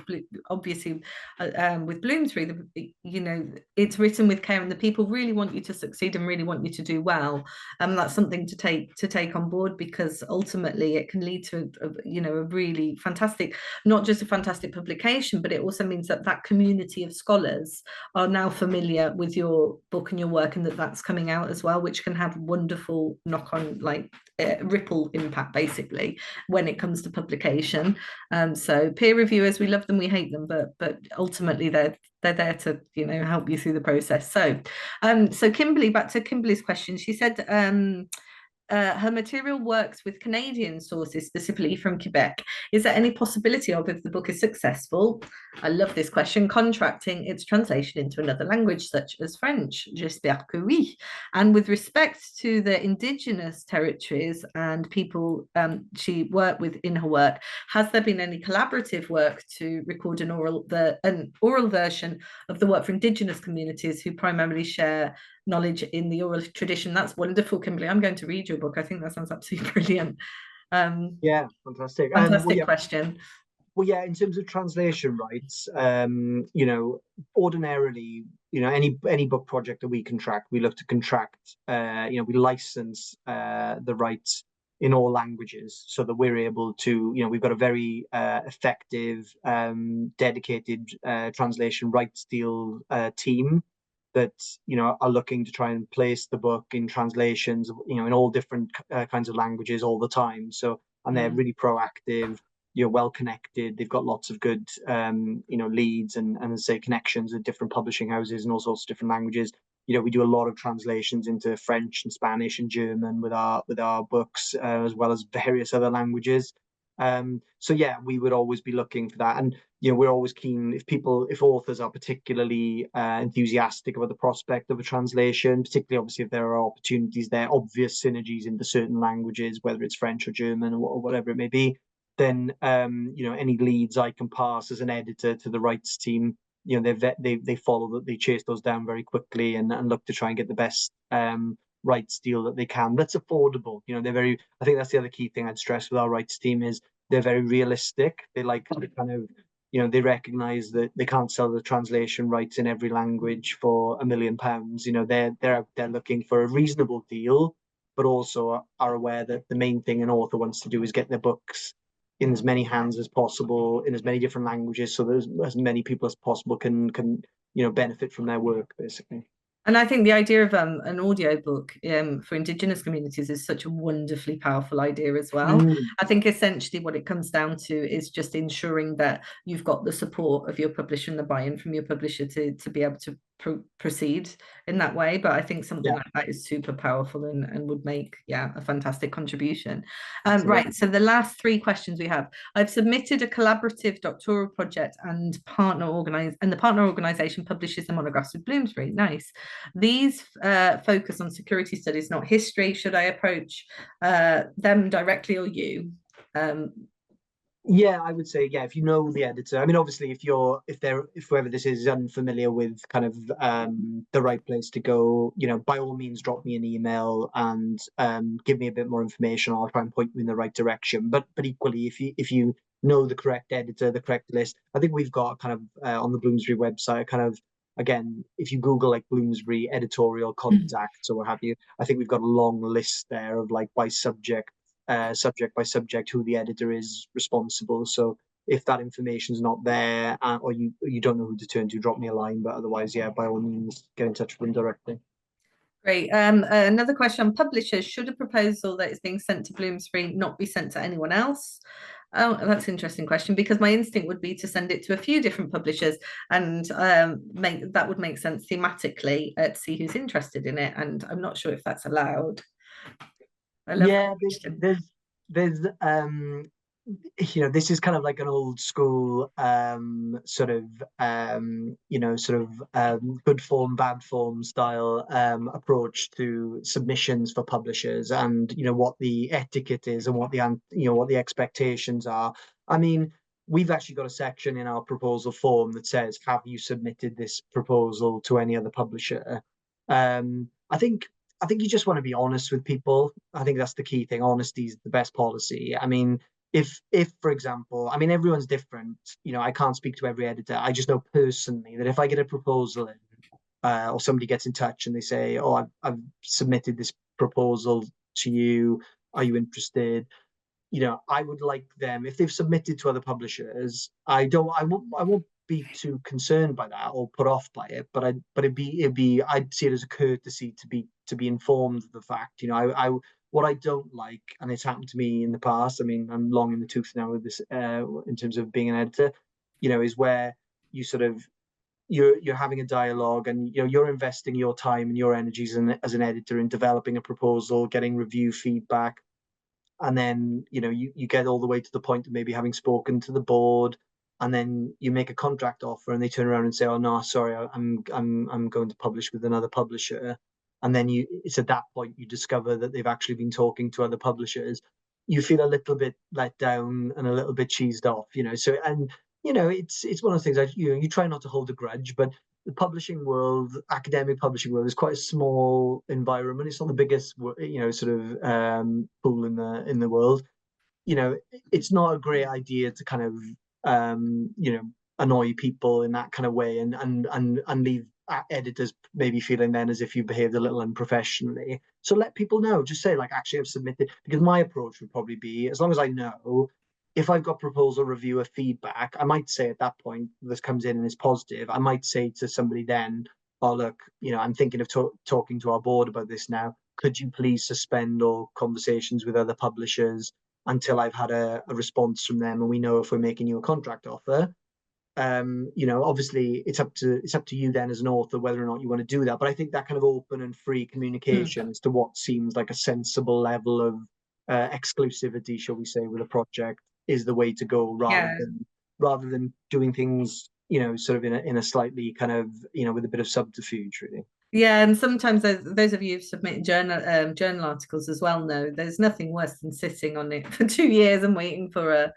obviously with Bloomsbury, it's written with care and the people really want you to succeed and really want you to do well, and that's something to take on board, because ultimately it can lead to a really fantastic, not just a fantastic publication, but it also means that community of scholars are now familiar with your book and your work, and that's coming out as well, which can have wonderful knock-on ripple impact basically when it comes to publication. So peer reviewers, we love them, we hate them, but ultimately they're there to help you through the process. So Kimberly, back to Kimberly's question, she said her material works with Canadian sources, specifically from Quebec. Is there any possibility of, if the book is successful, I love this question, contracting its translation into another language such as French? J'espère que oui. And with respect to the indigenous territories and people she worked with in her work, has there been any collaborative work to record an oral version of the work for indigenous communities who primarily share knowledge in the oral tradition? That's wonderful, Kimberly. I'm going to read your book. I think that sounds absolutely brilliant. Yeah, fantastic. Fantastic question. Well, yeah, in terms of translation rights, ordinarily, any book project that we contract, we look to contract, we license the rights in all languages so that we're able to, we've got a very effective, dedicated translation rights deal team that are looking to try and place the book in translations, in all different kinds of languages all the time. So, and they're really proactive, well connected. They've got lots of good leads and as I say, connections with different publishing houses and all sorts of different languages. We do a lot of translations into French and Spanish and German with our books, as well as various other languages. So yeah, we would always be looking for that, and we're always keen if authors are particularly enthusiastic about the prospect of a translation, particularly obviously if there are opportunities there, obvious synergies into certain languages, whether it's French or German or whatever it may be, then any leads I can pass as an editor to the rights team, they follow that, they chase those down very quickly and look to try and get the best rights deal that they can that's affordable. I think that's the other key thing I'd stress with our rights team is they're very realistic. They like to kind of they recognize that they can't sell the translation rights in every language for £1 million. They're looking for a reasonable deal, but also are aware that the main thing an author wants to do is get their books in as many hands as possible in as many different languages, so that as many people as possible can benefit from their work, basically. And I think the idea of an audiobook for Indigenous communities is such a wonderfully powerful idea as well. I think essentially what it comes down to is just ensuring that you've got the support of your publisher and the buy-in from your publisher to be able to proceed in that way. But I think something like that is super powerful and would make, a fantastic contribution. Right, so the last 3 questions we have. I've submitted a collaborative doctoral project and the partner organisation publishes the monographs with Bloomsbury. Nice. These focus on security studies, not history. Should I approach them directly or you? Yeah, I would say, if you know the editor. I mean, obviously, if whoever this is unfamiliar with kind of the right place to go, by all means, drop me an email and give me a bit more information. I'll try and point you in the right direction. But equally, if you know the correct editor, the correct list, I think we've got kind of on the Bloomsbury website, kind of, again, if you Google like Bloomsbury editorial contacts or what have you, I think we've got a long list there of like by subject by subject who the editor is responsible. So if that information's not there or you don't know who to turn to, drop me a line. But otherwise, by all means, get in touch with them directly. Great. Another question on publishers. Should a proposal that is being sent to Bloomsbury not be sent to anyone else? Oh, that's an interesting question, because my instinct would be to send it to a few different publishers and that would make sense thematically to see who's interested in it. And I'm not sure if that's allowed. I love that question. There's this is kind of like an old school good form, bad form style approach to submissions for publishers, and what the etiquette is and what the expectations are. I mean, we've actually got a section in our proposal form that says, have you submitted this proposal to any other publisher? I think you just want to be honest with people. I think that's the key thing. Honesty is the best policy. I mean, if for example, I mean, everyone's different. I can't speak to every editor. I just know personally that if I get a proposal in, or somebody gets in touch and they say, "Oh, I've submitted this proposal to you. Are you interested?" I would like them, if they've submitted to other publishers, I won't be too concerned by that or put off by it, but I'd see it as a courtesy to be informed of the fact. What I don't like, and it's happened to me in the past, I mean, I'm long in the tooth now with this in terms of being an editor, is where you sort of you're having a dialogue and you're investing your time and your energies as an editor in developing a proposal, getting review feedback, and then you get all the way to the point of maybe having spoken to the board, and then you make a contract offer and they turn around and say, "Oh no, sorry, I'm going to publish with another publisher." And then it's at that point you discover that they've actually been talking to other publishers. You feel a little bit let down and a little bit cheesed off, so, and it's one of the things you try not to hold a grudge, but the publishing world, academic publishing world, is quite a small environment. It's not the biggest, pool in the world. It's not a great idea to kind of, annoy people in that kind of way and leave editors maybe feeling then as if you behaved a little unprofessionally. So let people know. Just say, like, actually, I've submitted. Because my approach would probably be, as long as I know, if I've got proposal reviewer feedback, I might say at that point, this comes in and is positive, I might say to somebody then, "Oh, look, I'm thinking of talking to our board about this now. Could you please suspend all conversations with other publishers until I've had a response from them and we know if we're making you a contract offer?" Obviously it's up to you then as an author whether or not you want to do that. But I think that kind of open and free communication as to what seems like a sensible level of exclusivity, shall we say, with a project is the way to go, rather than doing things, sort of in a slightly kind of, with a bit of subterfuge, really. Yeah, and sometimes those of you who've submitted journal articles as well know there's nothing worse than sitting on it for 2 years and waiting for a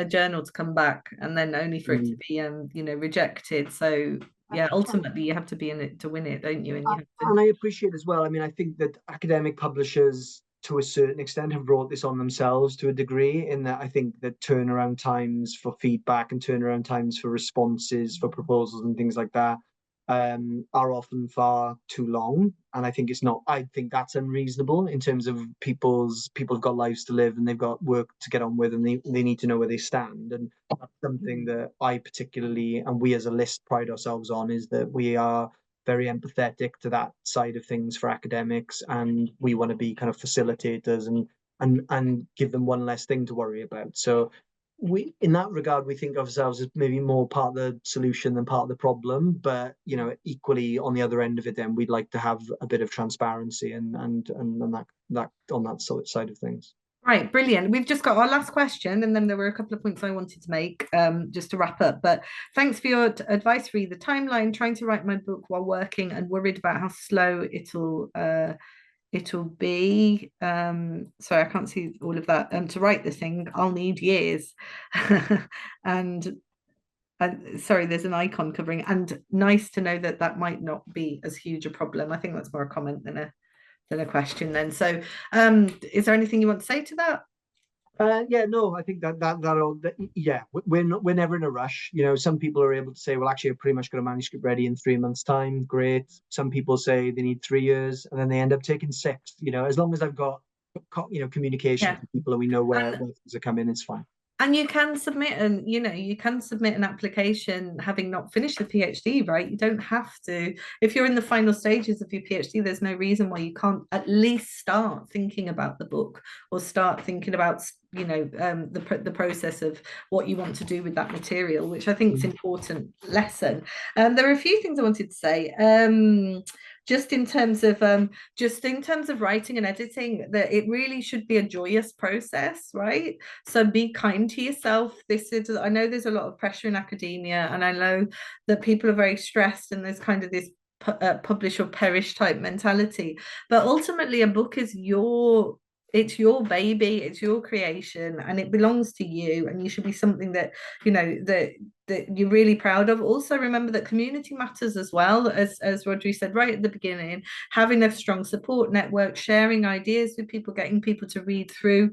journal to come back, and then only for it to be rejected. So ultimately you have to be in it to win it, don't you? And I appreciate as well. I mean, I think that academic publishers, to a certain extent, have brought this on themselves to a degree, in that I think that turnaround times for feedback and turnaround times for responses for proposals and things like that are often far too long. And I think that's unreasonable in terms of people have got lives to live and they've got work to get on with, and they need to know where they stand. And that's something that I particularly, and we as a list, pride ourselves on, is that we are very empathetic to that side of things for academics, and we want to be kind of facilitators and give them one less thing to worry about. So we, in that regard, we think of ourselves as maybe more part of the solution than part of the problem. But equally on the other end of it, then we'd like to have a bit of transparency and that on that side of things. Right, brilliant. We've just got our last question, and then there were a couple of points I wanted to make just to wrap up. But thanks for your advice, Ree. The timeline, trying to write my book while working and worried about how slow it'll be. Sorry, I can't see all of that. To write this thing, I'll need years. and sorry, there's an icon covering, and nice to know that that might not be as huge a problem. I think that's more a comment than a question then. So is there anything you want to say to that? Yeah, no, I think we're never in a rush. Some people are able to say, well, actually, I've pretty much got a manuscript ready in 3 months' time. Great. Some people say they need 3 years, and then they end up taking 6. As long as I've got communication with people and we know where things are coming, it's fine. And you can submit an application having not finished the PhD, right? You don't have to. If you're in the final stages of your PhD, there's no reason why you can't at least start thinking about the book, or start thinking about the process of what you want to do with that material, which I think is an important lesson. There are a few things I wanted to say. Just in terms of writing and editing, that it really should be a joyous process, right? So be kind to yourself. I know there's a lot of pressure in academia, and I know that people are very stressed, and there's kind of this publish or perish type mentality. But ultimately, a book is it's your baby, it's your creation, and it belongs to you, and you should be something that that you're really proud of. Also remember that community matters as well, as Rhodri said right at the beginning, having a strong support network, sharing ideas with people, getting people to read through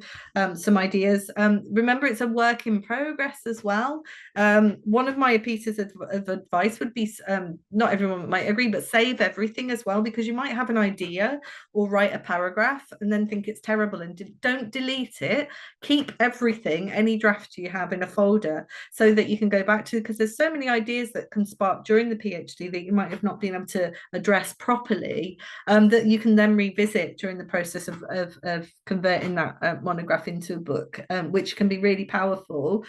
some ideas. Remember, it's a work in progress as well. One of my pieces of advice would be, not everyone might agree, but save everything as well, because you might have an idea or write a paragraph and then think it's terrible, and don't delete it. Keep everything, any draft you have, in a folder, so that you can go back to, because there's so many ideas that can spark during the PhD that you might have not been able to address properly, that you can then revisit during the process of converting that monograph into a book, which can be really powerful.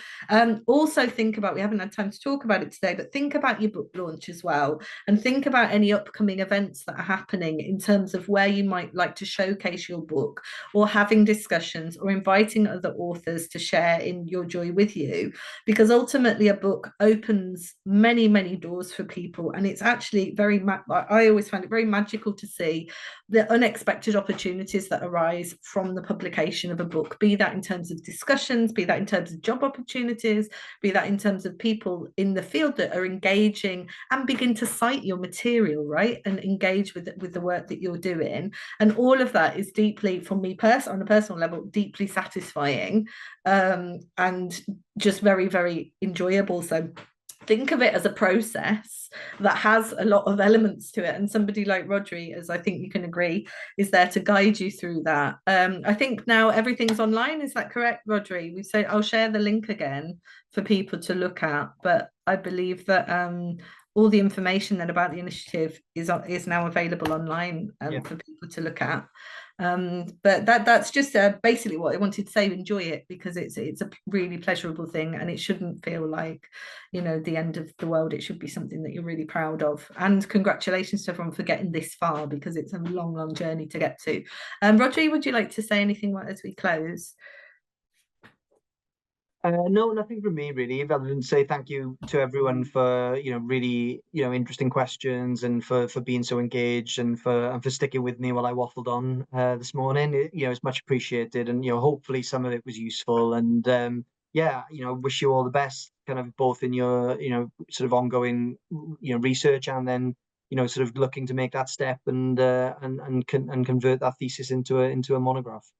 Also think about, we haven't had time to talk about it today, but think about your book launch as well, and think about any upcoming events that are happening in terms of where you might like to showcase your book, or having discussions, or inviting other authors to share in your joy with you, because ultimately a book opens many doors for people, and it's actually I always find it very magical to see the unexpected opportunities that arise from the publication of a book, be that in terms of discussions, be that in terms of job opportunities, be that in terms of people in the field that are engaging and begin to cite your material, right, and engage with the work that you're doing. And all of that is deeply, for me on a personal level, deeply satisfying, and just very enjoyable. So think of it as a process that has a lot of elements to it, and somebody like Rhodri, as I think you can agree, is there to guide you through that. I think now everything's online, is that correct, Rhodri? We say I'll share the link again for people to look at, but I believe that all the information then about the initiative is now available online for people to look at. But that's just basically what I wanted to say. Enjoy it, because it's a really pleasurable thing, and it shouldn't feel like the end of the world. It should be something that you're really proud of. And congratulations to everyone for getting this far, because it's a long journey to get to. Rhodri, would you like to say anything as we close? No, nothing from me really, other than say thank you to everyone for really interesting questions, and for being so engaged, and for sticking with me while I waffled on this morning. It's much appreciated, and hopefully some of it was useful. And wish you all the best, kind of both in your sort of ongoing research, and then sort of looking to make that step and convert that thesis into a monograph.